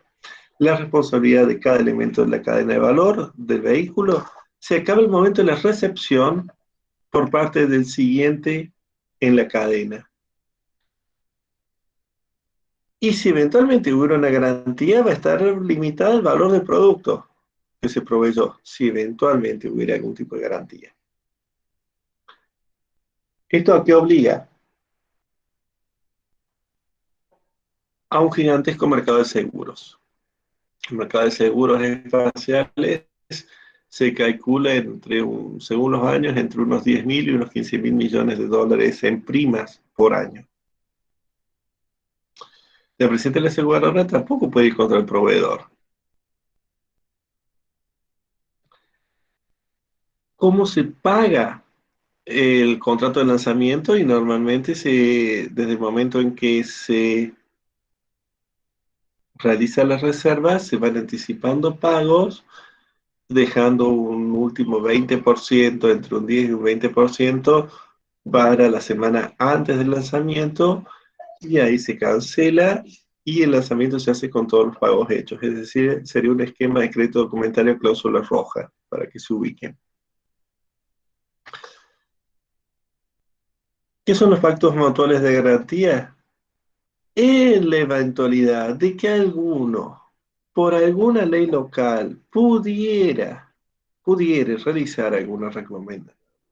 La responsabilidad de cada elemento de la cadena de valor del vehículo se acaba el momento de la recepción por parte del siguiente en la cadena. Y si eventualmente hubiera una garantía, va a estar limitado el valor del producto que se proveyó, si eventualmente hubiera algún tipo de garantía. ¿Esto a qué obliga? A un gigantesco mercado de seguros. El mercado de seguros espaciales se calcula según los años, entre unos 10.000 y unos 15.000 millones de dólares en primas por año. El presidente de la aseguradora tampoco puede ir contra el proveedor. ¿Cómo se paga el contrato de lanzamiento? Y normalmente desde el momento en que se realizan las reservas, se van anticipando pagos, dejando un último 20%, entre un 10 y un 20%, para la semana antes del lanzamiento, y ahí se cancela y el lanzamiento se hace con todos los pagos hechos. Es decir, sería un esquema de crédito documentario cláusula roja, para que se ubiquen. ¿Qué son los pactos mutuales de garantía? En la eventualidad de que alguno, por alguna ley local, pudiera realizar alguna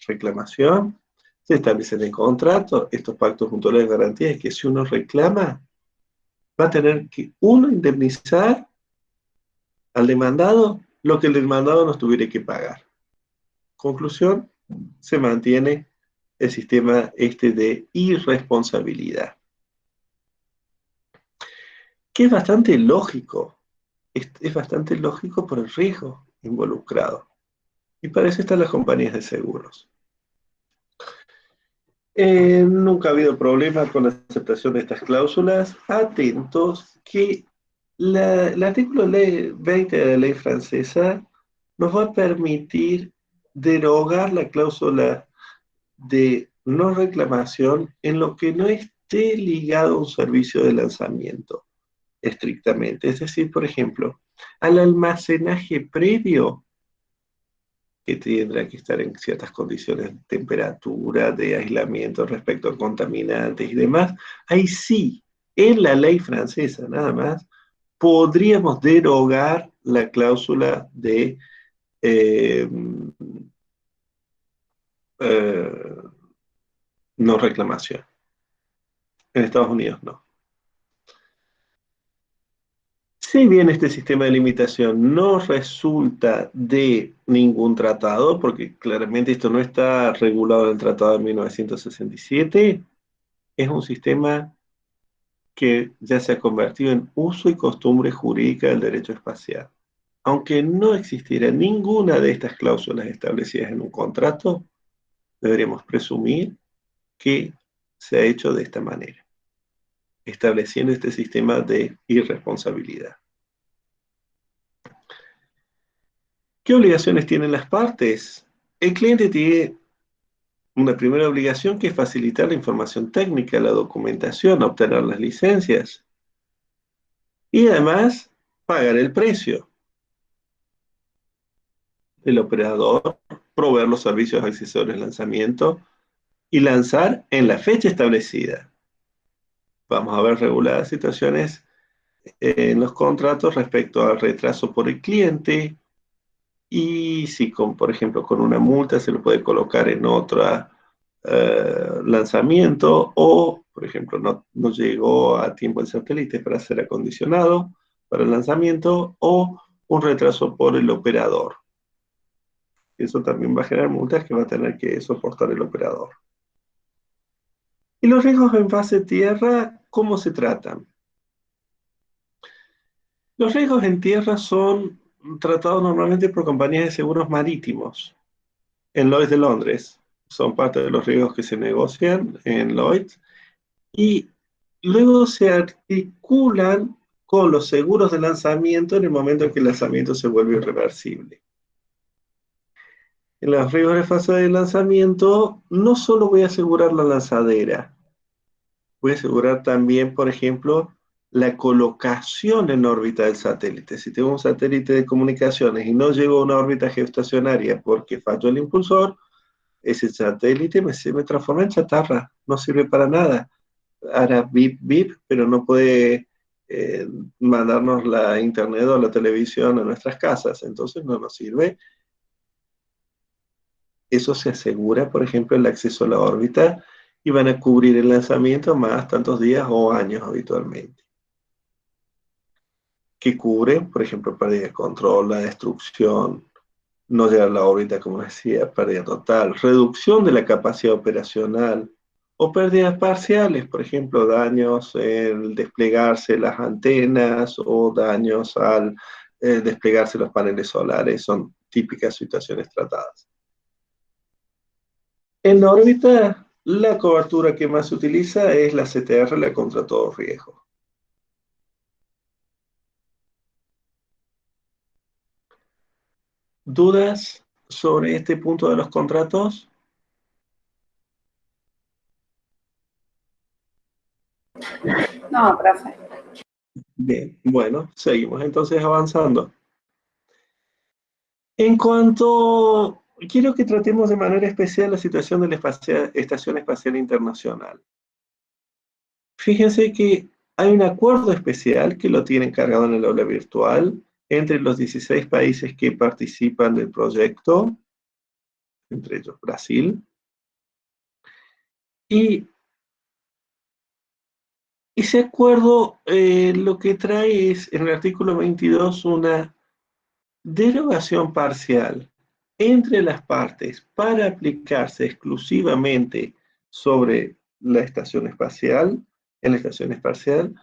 reclamación, se establecen en contrato estos pactos mutuales de garantía, es que si uno reclama, va a tener que uno indemnizar al demandado lo que el demandado nos tuviera que pagar. Conclusión, se mantiene el sistema de irresponsabilidad, que es bastante lógico, es bastante lógico por el riesgo involucrado. Y para eso están las compañías de seguros. Nunca ha habido problema con la aceptación de estas cláusulas. Atentos que el artículo 20 de la ley francesa nos va a permitir derogar la cláusula de no reclamación en lo que no esté ligado a un servicio de lanzamiento estrictamente. Es decir, por ejemplo, al almacenaje previo, que tendrá que estar en ciertas condiciones de temperatura, de aislamiento respecto a contaminantes y demás, ahí sí, en la ley francesa nada más, podríamos derogar la cláusula de eh, eh, no reclamación. En Estados Unidos no. Si bien este sistema de limitación no resulta de ningún tratado, porque claramente esto no está regulado en el Tratado de 1967, es un sistema que ya se ha convertido en uso y costumbre jurídica del derecho espacial. Aunque no existiera ninguna de estas cláusulas establecidas en un contrato, deberíamos presumir que se ha hecho de esta manera, estableciendo este sistema de irresponsabilidad. ¿Qué obligaciones tienen las partes? El cliente tiene una primera obligación, que es facilitar la información técnica, la documentación, obtener las licencias y además pagar el precio. El operador, proveer los servicios accesorios de lanzamiento y lanzar en la fecha establecida. Vamos a ver reguladas situaciones en los contratos respecto al retraso por el cliente, y si, por ejemplo, con una multa se lo puede colocar en otro lanzamiento, o, por ejemplo, no llegó a tiempo el satélite para ser acondicionado para el lanzamiento, o un retraso por el operador. Eso también va a generar multas que va a tener que soportar el operador. ¿Y los riesgos en fase tierra, cómo se tratan? Los riesgos en tierra son tratados normalmente por compañías de seguros marítimos. En Lloyd's de Londres son parte de los riesgos que se negocian en Lloyd's, y luego se articulan con los seguros de lanzamiento en el momento en que el lanzamiento se vuelve irreversible. En los riesgos de fase de lanzamiento no solo voy a asegurar la lanzadera, voy a asegurar también, por ejemplo, la colocación en órbita del satélite. Si tengo un satélite de comunicaciones y no llego a una órbita geoestacionaria porque falló el impulsor, ese satélite se me transforma en chatarra, no sirve para nada. Hará bip bip, pero no puede mandarnos la internet o la televisión a nuestras casas, entonces no nos sirve. eso se asegura, por ejemplo, el acceso a la órbita y van a cubrir el lanzamiento más tantos días o años habitualmente. Que cubre, por ejemplo, pérdida de control, la destrucción, no llegar a la órbita, como decía, pérdida total, reducción de la capacidad operacional o pérdidas parciales, por ejemplo, daños en desplegarse las antenas o daños al desplegarse los paneles solares, son típicas situaciones tratadas. En la órbita, la cobertura que más se utiliza es la CTR, la contra todo riesgo. ¿Dudas sobre este punto de los contratos? No, profe. Bien, bueno, seguimos entonces avanzando. En cuanto, quiero que tratemos de manera especial la situación de la Estación Espacial Internacional. Fíjense que hay un acuerdo especial que lo tienen cargado en el aula virtual entre los 16 países que participan del proyecto, entre ellos Brasil, y ese acuerdo lo que trae es, en el artículo 22, una derogación parcial entre las partes para aplicarse exclusivamente sobre la estación espacial, en la estación espacial,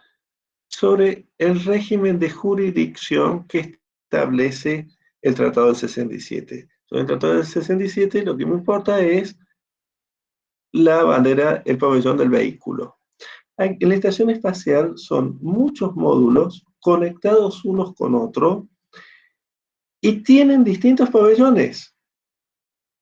sobre el régimen de jurisdicción que establece el Tratado del 67. Sobre el Tratado del 67 lo que me importa es la bandera, el pabellón del vehículo. En la estación espacial son muchos módulos conectados unos con otros y tienen distintos pabellones,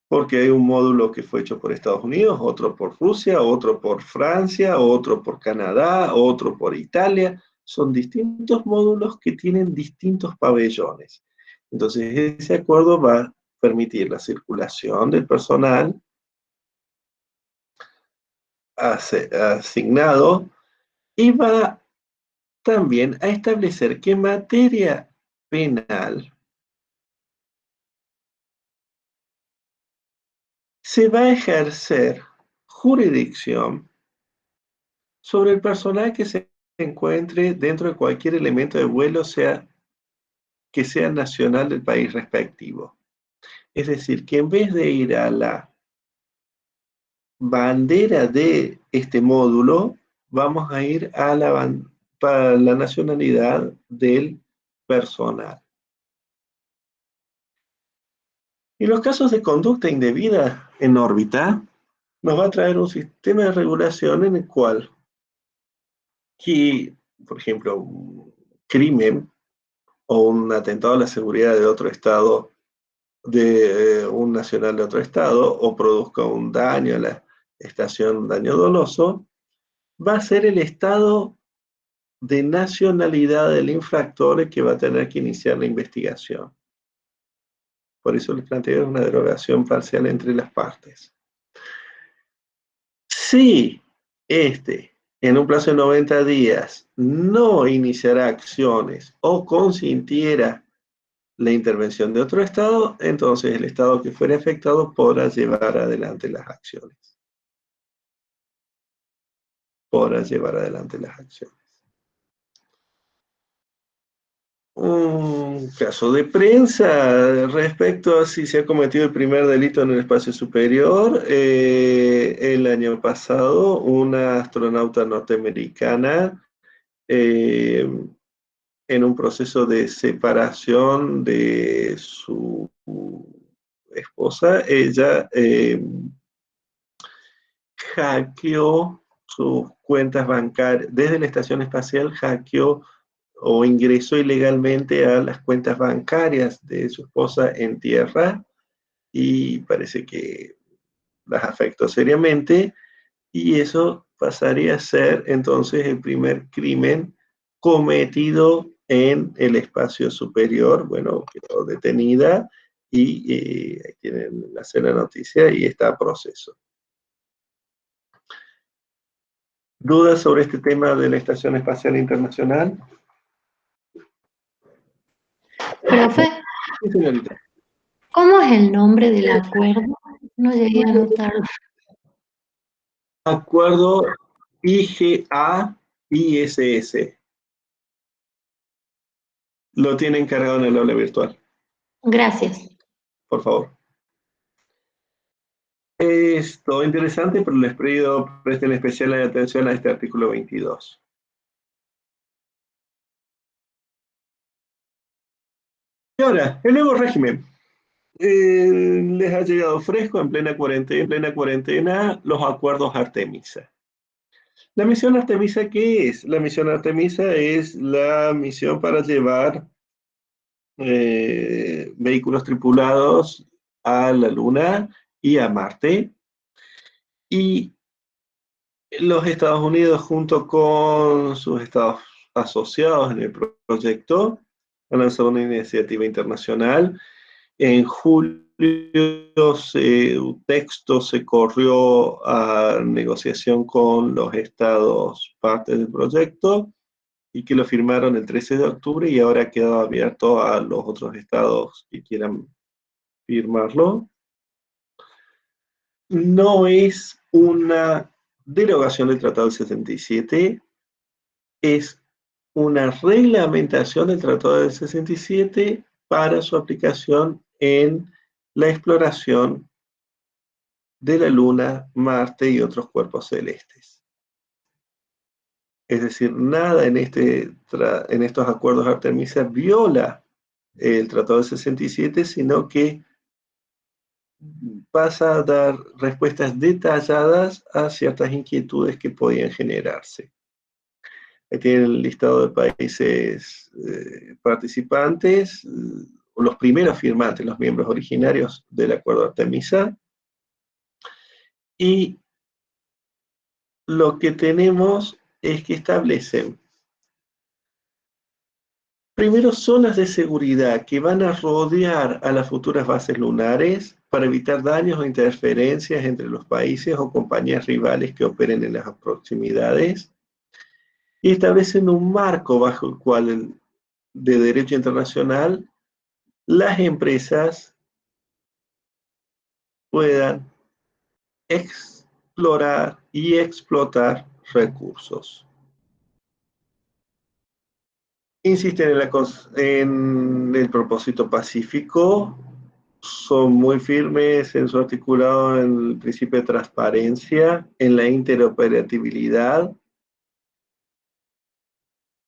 porque hay un módulo que fue hecho por Estados Unidos, otro por Rusia, otro por Francia, otro por Canadá, otro por Italia. Son distintos módulos que tienen distintos pabellones. Entonces, ese acuerdo va a permitir la circulación del personal asignado y va también a establecer que en materia penal se va a ejercer jurisdicción sobre el personal que se encuentre dentro de cualquier elemento de vuelo, sea que sea nacional del país respectivo. Es decir, que en vez de ir a la bandera de este módulo, vamos a ir a para la nacionalidad del personal. Y los casos de conducta indebida en órbita, nos va a traer un sistema de regulación en el cual, por ejemplo, un crimen o un atentado a la seguridad de otro estado, de un nacional de otro estado, o produzca un daño a la estación, un daño doloso, va a ser el estado de nacionalidad del infractor el que va a tener que iniciar la investigación. Por eso les planteo una derogación parcial entre las partes. Si en un plazo de 90 días, no iniciará acciones o consintiera la intervención de otro Estado, entonces el Estado que fuera afectado podrá llevar adelante las acciones. Podrá llevar adelante las acciones. Un caso de prensa respecto a si se ha cometido el primer delito en el espacio superior. El año pasado, una astronauta norteamericana, en un proceso de separación de su esposa, ella hackeó sus cuentas bancarias, desde la estación espacial hackeó o ingresó ilegalmente a las cuentas bancarias de su esposa en tierra y parece que las afectó seriamente y eso pasaría a ser entonces el primer crimen cometido en el espacio superior. Bueno, quedó detenida y ahí tienen la noticia y está a proceso. ¿Dudas sobre este tema de la Estación Espacial Internacional? Profe, Sí, señorita. ¿cómo es el nombre del acuerdo? No llegué a anotarlo. Acuerdo IGA-ISS. Lo tienen cargado en el aula virtual, Gracias. por favor. Es todo interesante, pero les pido presten especial atención a este artículo 22. Y ahora, el nuevo régimen. Les ha llegado fresco en plena cuarentena los acuerdos Artemisa. ¿La misión Artemisa qué es? La misión Artemisa es la misión para llevar vehículos tripulados a la Luna y a Marte. Y los Estados Unidos, junto con sus estados asociados en el proyecto, han lanzado una iniciativa internacional. En julio un texto se corrió a negociación con los estados partes del proyecto y que lo firmaron el 13 de octubre y ahora ha quedado abierto a los otros estados que quieran firmarlo. No es una derogación del Tratado del 67, es una reglamentación del Tratado del 67 para su aplicación en la exploración de la Luna, Marte y otros cuerpos celestes. Es decir, nada en estos acuerdos Artemisa viola el Tratado del 67, sino que pasa a dar respuestas detalladas a ciertas inquietudes que podían generarse. Aquí tienen el listado de países participantes, los primeros firmantes, los miembros originarios del Acuerdo Artemisa, y lo que tenemos es que establecen primero zonas de seguridad que van a rodear a las futuras bases lunares para evitar daños o interferencias entre los países o compañías rivales que operen en las proximidades, y establecen un marco bajo el cual de derecho internacional las empresas puedan explorar y explotar recursos. Insisten en el propósito pacífico, son muy firmes en su articulado en el principio de transparencia, en la interoperabilidad,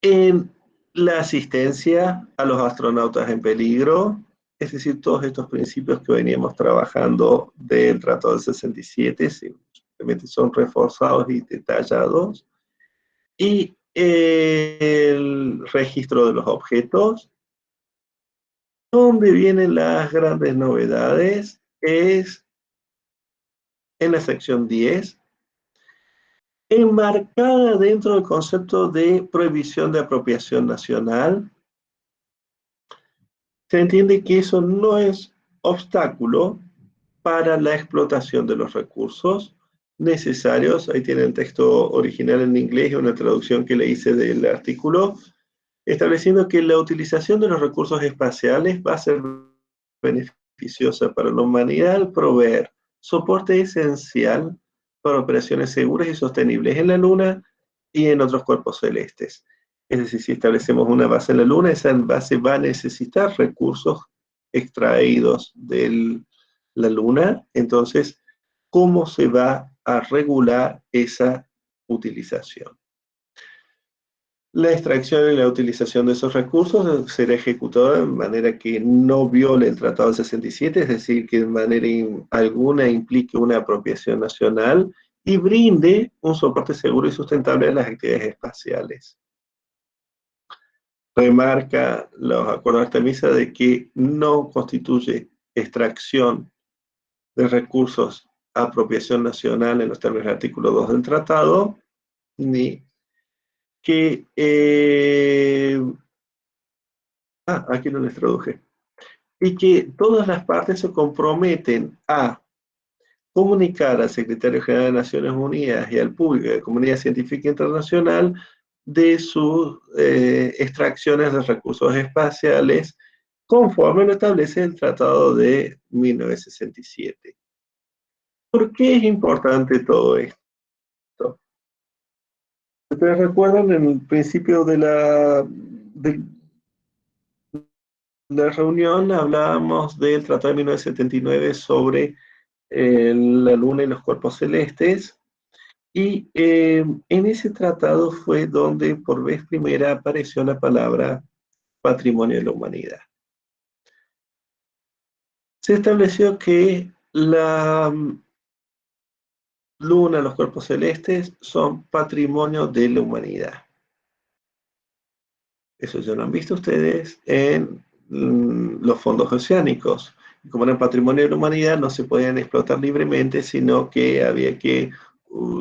en la asistencia a los astronautas en peligro, es decir, todos estos principios que veníamos trabajando del Tratado del 67, simplemente son reforzados y detallados, y el registro de los objetos. Donde vienen las grandes novedades es en la sección 10, enmarcada dentro del concepto de prohibición de apropiación nacional. Se entiende que eso no es obstáculo para la explotación de los recursos necesarios. Ahí tiene el texto original en inglés y una traducción que le hice del artículo, estableciendo que la utilización de los recursos espaciales va a ser beneficiosa para la humanidad al proveer soporte esencial para operaciones seguras y sostenibles en la Luna y en otros cuerpos celestes. Es decir, si establecemos una base en la Luna, esa base va a necesitar recursos extraídos de la Luna. Entonces, ¿cómo se va a regular esa utilización? La extracción y la utilización de esos recursos será ejecutada de manera que no viole el Tratado del 67, es decir, que de manera alguna implique una apropiación nacional y brinde un soporte seguro y sustentable a las actividades espaciales. Remarca los acuerdos de Artemisa de que no constituye extracción de recursos apropiación nacional en los términos del artículo 2 del tratado, ni que aquí no les traduje, y que todas las partes se comprometen a comunicar al Secretario General de Naciones Unidas y al público de la comunidad científica internacional de sus extracciones de recursos espaciales conforme lo establece el Tratado de 1967. ¿Por qué es importante todo esto? ¿Ustedes recuerdan en el principio de la reunión hablábamos del Tratado de 1979 sobre la Luna y los cuerpos celestes? Y en ese tratado fue donde por vez primera apareció la palabra patrimonio de la humanidad. Se estableció que la Luna, los cuerpos celestes, son patrimonio de la humanidad. Eso ya lo han visto ustedes en los fondos oceánicos. Como eran patrimonio de la humanidad, no se podían explotar libremente, sino que había que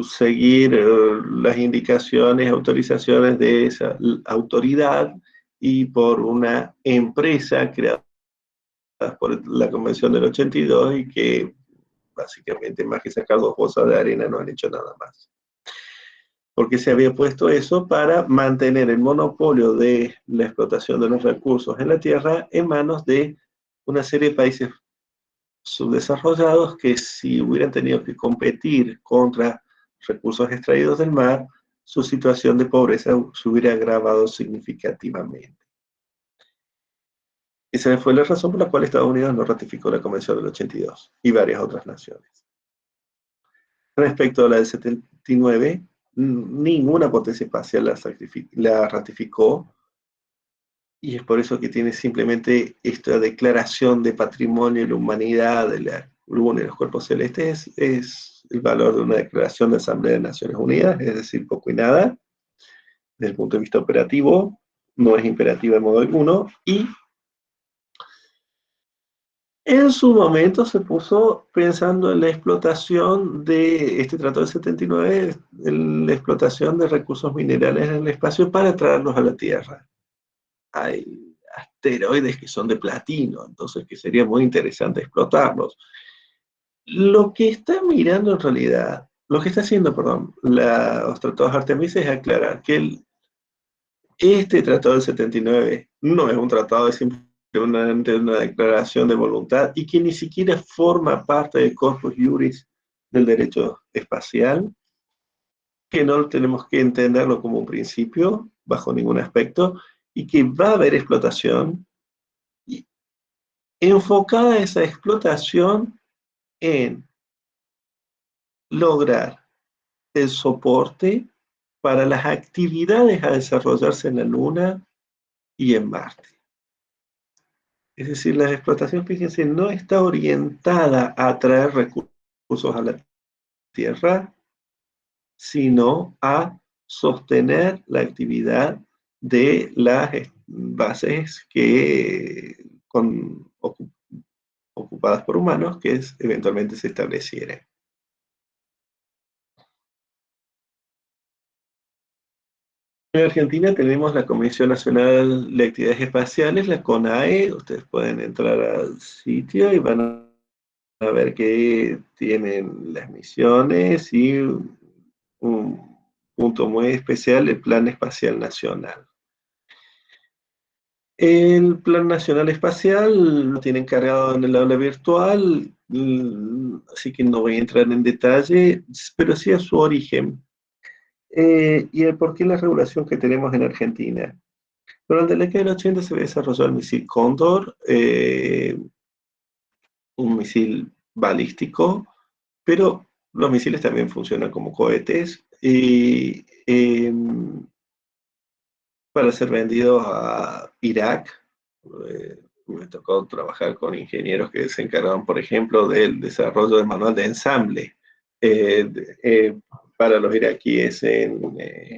seguir las indicaciones, autorizaciones de esa autoridad y por una empresa creada por la Convención del 82 y que básicamente más que sacar 2 bolsas de arena no han hecho nada más. Porque se había puesto eso para mantener el monopolio de la explotación de los recursos en la tierra en manos de una serie de países subdesarrollados que si hubieran tenido que competir contra recursos extraídos del mar, su situación de pobreza se hubiera agravado significativamente. Esa fue la razón por la cual Estados Unidos no ratificó la Convención del 82 y varias otras naciones. Respecto a la del 79, ninguna potencia espacial la ratificó, y es por eso que tiene simplemente esta declaración de patrimonio de la humanidad de la Luna y los cuerpos celestes, es el valor de una declaración de Asamblea de Naciones Unidas, es decir, poco y nada. Desde el punto de vista operativo, no es imperativa de modo alguno, y en su momento se puso pensando en la explotación de este Tratado del 79, en la explotación de recursos minerales en el espacio para traerlos a la Tierra. Hay asteroides que son de platino, entonces que sería muy interesante explotarlos. Lo que está mirando en realidad, lo que está haciendo, perdón, los tratados Artemis es aclarar que este tratado del 79 no es un tratado, es simplemente una declaración de voluntad y que ni siquiera forma parte del corpus juris del derecho espacial, que no tenemos que entenderlo como un principio bajo ningún aspecto y que va a haber explotación y enfocada esa explotación en lograr el soporte para las actividades a desarrollarse en la Luna y en Marte. Es decir, la explotación, fíjense, no está orientada a traer recursos a la Tierra, sino a sostener la actividad de las bases ocupadas por humanos que eventualmente se establecieran. En Argentina tenemos la Comisión Nacional de Actividades Espaciales, la CONAE. Ustedes pueden entrar al sitio y van a ver que tienen las misiones y un punto muy especial, el Plan Espacial Nacional. El Plan Nacional Espacial lo tienen cargado en el aula virtual, así que no voy a entrar en detalle, pero sí a su origen y el por qué la regulación que tenemos en Argentina. Durante la década del 80 se desarrolló el misil Cóndor, un misil balístico, pero los misiles también funcionan como cohetes y para ser vendidos a Irak. Me tocó trabajar con ingenieros que se encargaban, por ejemplo, del desarrollo del manual de ensamble para los iraquíes en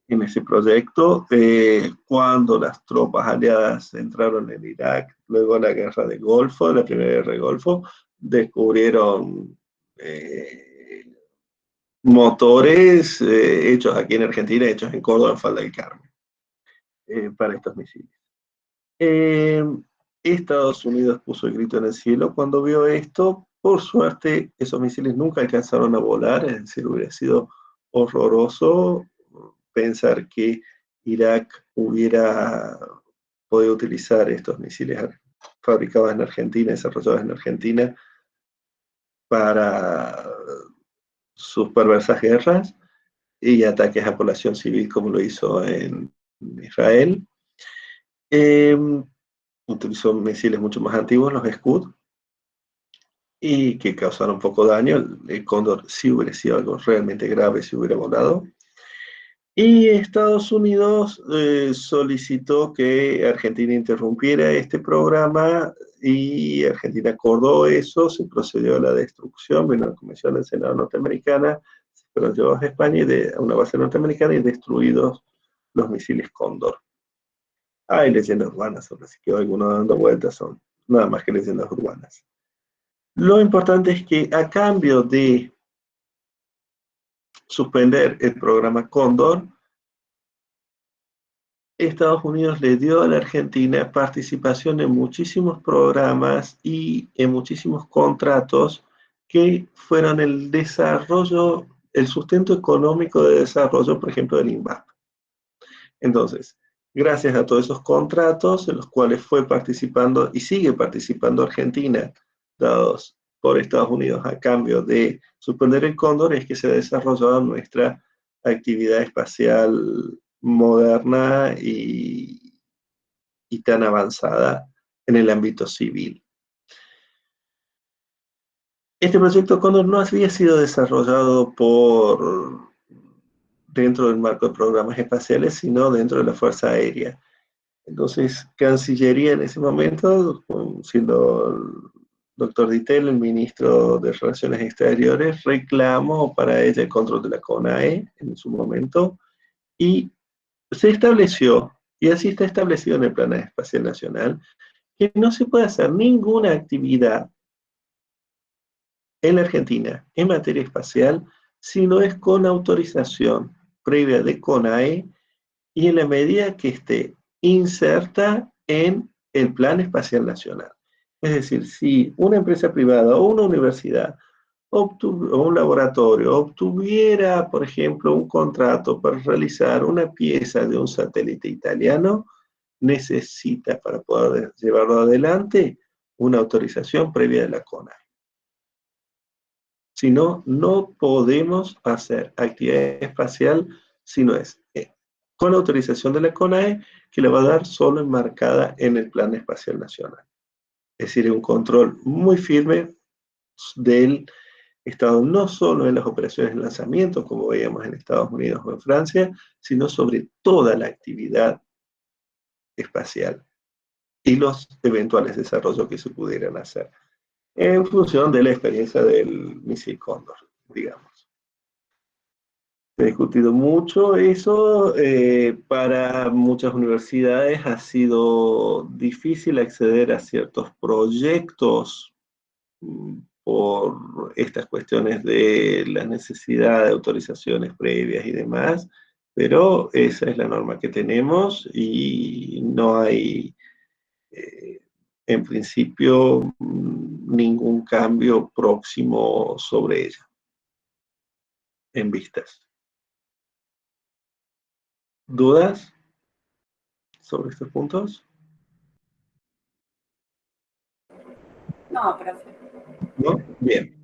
ese proyecto. Cuando las tropas aliadas entraron en Irak, luego la guerra del Golfo, la primera guerra del Golfo, descubrieron motores hechos aquí en Argentina, hechos en Córdoba, en Falda del Carmen, para estos misiles. Estados Unidos puso el grito en el cielo cuando vio esto. Por suerte, esos misiles nunca alcanzaron a volar, es decir, hubiera sido horroroso pensar que Irak hubiera podido utilizar estos misiles fabricados en Argentina, desarrollados en Argentina, para sus perversas guerras y ataques a población civil como lo hizo en Israel. Utilizó misiles mucho más antiguos, los Scud, y que causaron poco daño. El Cóndor sí hubiera sido algo realmente grave si hubiera volado. Y Estados Unidos solicitó que Argentina interrumpiera este programa y Argentina acordó eso, se procedió a la destrucción, vino la Comisión del Senado norteamericana, se fueron llevados a España a una base norteamericana y destruidos los misiles Cóndor. Hay leyendas urbanas sobre si quedó alguno dando vueltas, son nada más que leyendas urbanas. Lo importante es que a cambio de suspender el programa Cóndor, Estados Unidos le dio a la Argentina participación en muchísimos programas y en muchísimos contratos que fueron el desarrollo, el sustento económico de desarrollo, por ejemplo, del INVAP. Entonces, gracias a todos esos contratos en los cuales fue participando y sigue participando Argentina, dados por Estados Unidos a cambio de suspender el Cóndor, es que se ha desarrollado nuestra actividad espacial moderna y tan avanzada en el ámbito civil. Este proyecto Cóndor no había sido desarrollado dentro del marco de programas espaciales, sino dentro de la Fuerza Aérea. Entonces, Cancillería en ese momento, siendo el doctor Dittel, el ministro de Relaciones Exteriores, reclamó para ella el control de la CONAE en su momento, y se estableció, y así está establecido en el Plan Espacial Nacional, que no se puede hacer ninguna actividad en la Argentina en materia espacial si no es con autorización previa de CONAE y en la medida que esté inserta en el Plan Espacial Nacional. Es decir, si una empresa privada o una universidad o un laboratorio obtuviera, por ejemplo, un contrato para realizar una pieza de un satélite italiano, necesita para poder llevarlo adelante una autorización previa de la CONAE. Si no, no podemos hacer actividad espacial si no es con la autorización de la CONAE, que la va a dar solo enmarcada en el Plan Espacial Nacional. Es decir, un control muy firme del Estado, no solo en las operaciones de lanzamiento, como veíamos en Estados Unidos o en Francia, sino sobre toda la actividad espacial y los eventuales desarrollos que se pudieran hacer, en función de la experiencia del misil Cóndor, digamos. Se ha discutido mucho eso, para muchas universidades ha sido difícil acceder a ciertos proyectos por estas cuestiones de la necesidad de autorizaciones previas y demás, pero esa es la norma que tenemos y no hay, en principio, ningún cambio próximo sobre ella, en vistas. ¿Dudas sobre estos puntos? No, profe. ¿No? Bien.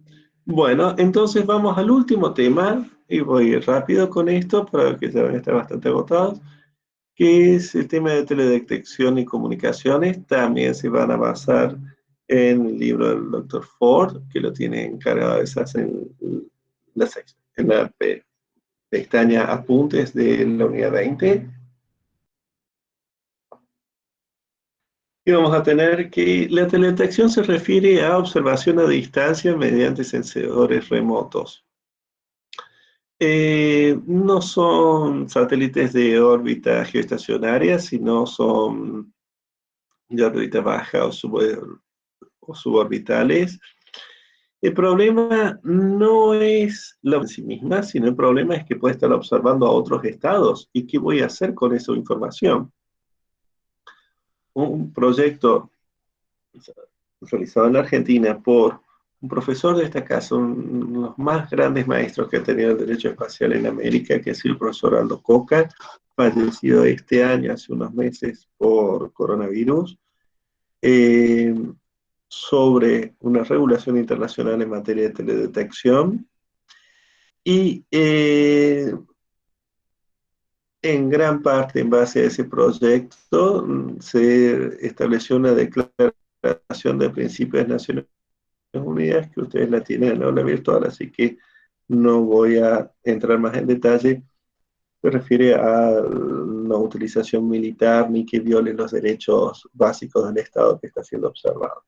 Bueno, entonces vamos al último tema, y voy rápido con esto para que ya van a estar bastante agotados, que es el tema de teledetección y comunicaciones. También se van a basar en el libro del Dr. Ford, que lo tiene encargado de hacer en la pestaña Apuntes de la unidad 20. Y vamos a tener que la teledetección se refiere a observación a distancia mediante sensores remotos. No son satélites de órbita geoestacionaria, sino son de órbita baja o suborbitales. El problema no es la en sí misma, sino el problema es que puede estar observando a otros estados. ¿Y qué voy a hacer con esa información? Un proyecto realizado en la Argentina por un profesor de esta casa, uno de los más grandes maestros que ha tenido el derecho espacial en América, que es el profesor Aldo Coca, fallecido este año, hace unos meses, por coronavirus. sobre una regulación internacional en materia de teledetección y en gran parte en base a ese proyecto se estableció una declaración de principios de Naciones Unidas que ustedes la tienen en la aula virtual, así que no voy a entrar más en detalle. Se refiere a no utilización militar ni que viole los derechos básicos del Estado que está siendo observado.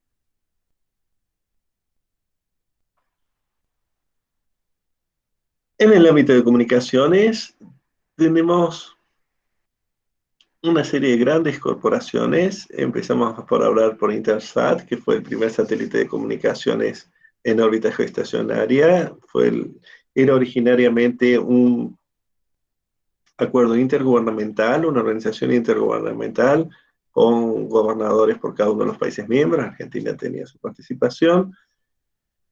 En el ámbito de comunicaciones tenemos una serie de grandes corporaciones. Empezamos por hablar por Intelsat, que fue el primer satélite de comunicaciones en órbita geoestacionaria. Era originariamente un acuerdo intergubernamental, una organización intergubernamental con gobernadores por cada uno de los países miembros. Argentina tenía su participación,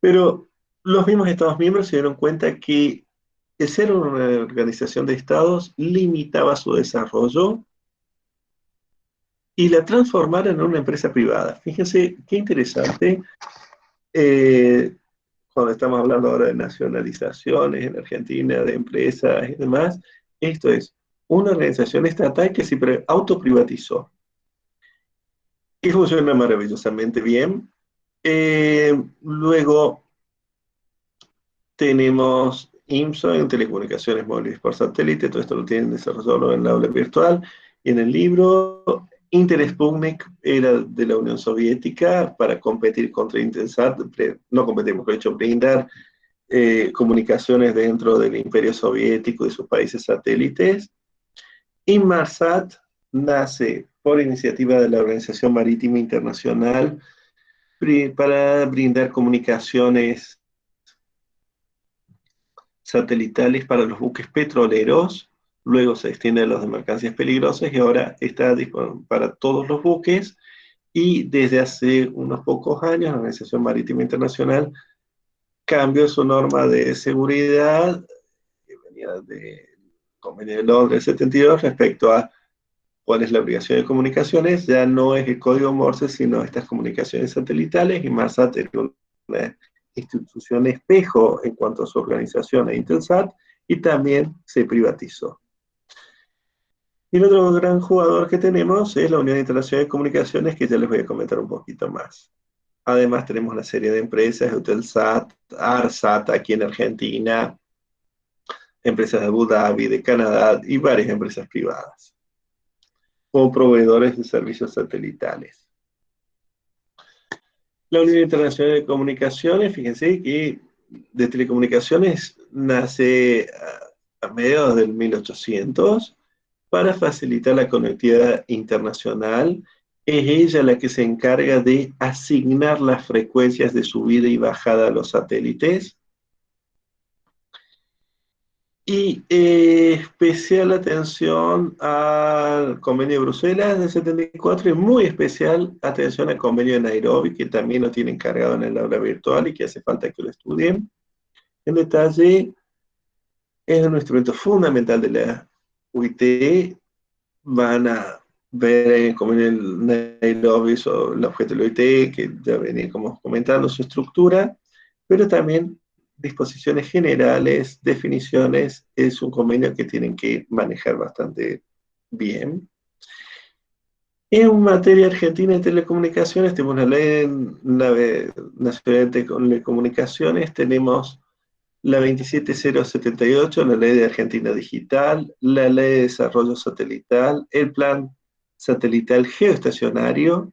pero los mismos Estados miembros se dieron cuenta que el ser una organización de estados limitaba su desarrollo y la transformaron en una empresa privada. Fíjense qué interesante, cuando estamos hablando ahora de nacionalizaciones en Argentina, de empresas y demás, esto es una organización estatal que se autoprivatizó y funciona maravillosamente bien. Luego tenemos IMSO en telecomunicaciones móviles por satélite, todo esto lo tienen desarrollado en la aula virtual y en el libro. Intersputnik era de la Unión Soviética para competir contra Intelsat, no competimos, de hecho brindar comunicaciones dentro del Imperio Soviético y sus países satélites. Inmarsat nace por iniciativa de la Organización Marítima Internacional para brindar comunicaciones satelitales para los buques petroleros, luego se extiende a los de mercancías peligrosas y ahora está disponible para todos los buques. Y desde hace unos pocos años la Organización Marítima Internacional cambió su norma de seguridad, que venía del Convenio de Londres 72, respecto a cuál es la obligación de comunicaciones. Ya no es el código Morse, sino estas comunicaciones satelitales, y Marsat es una institución espejo en cuanto a su organización a Intelsat, y también se privatizó. Y el otro gran jugador que tenemos es la Unión Internacional de Comunicaciones, que ya les voy a comentar un poquito más. Además tenemos una serie de empresas, Eutelsat, ARSAT aquí en Argentina, empresas de Abu Dhabi, de Canadá y varias empresas privadas, como proveedores de servicios satelitales. La Unión Internacional de Comunicaciones, fíjense que de telecomunicaciones nace a mediados del 1800 para facilitar la conectividad internacional. Es ella la que se encarga de asignar las frecuencias de subida y bajada a los satélites. Y especial atención al convenio de Bruselas del 74 y muy especial atención al convenio de Nairobi, que también lo tienen cargado en el aula virtual y que hace falta que lo estudien en detalle. Es un instrumento fundamental de la UIT. Van a ver en el convenio de Nairobi sobre el objeto de la UIT, que ya venía como comentando su estructura, pero también disposiciones generales, definiciones. Es un convenio que tienen que manejar bastante bien. En materia argentina de telecomunicaciones, tenemos la Ley Nacional de Telecomunicaciones, tenemos la 27078, la Ley de Argentina Digital, la Ley de Desarrollo Satelital, el Plan Satelital Geoestacionario,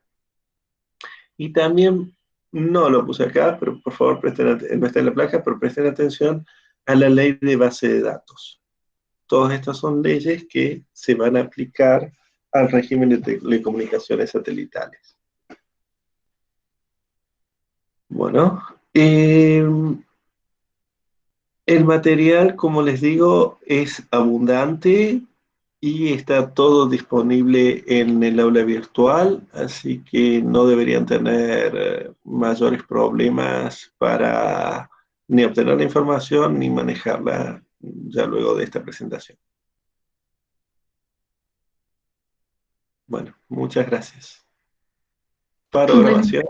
y también, no lo puse acá, pero por favor no está en la placa, pero presten atención a la Ley de Base de Datos. Todas estas son leyes que se van a aplicar al régimen de telecomunicaciones satelitales. Bueno, el material, como les digo, es abundante y está todo disponible en el aula virtual, así que no deberían tener mayores problemas para ni obtener la información ni manejarla ya luego de esta presentación. Bueno, muchas gracias. Paro Bueno, grabación.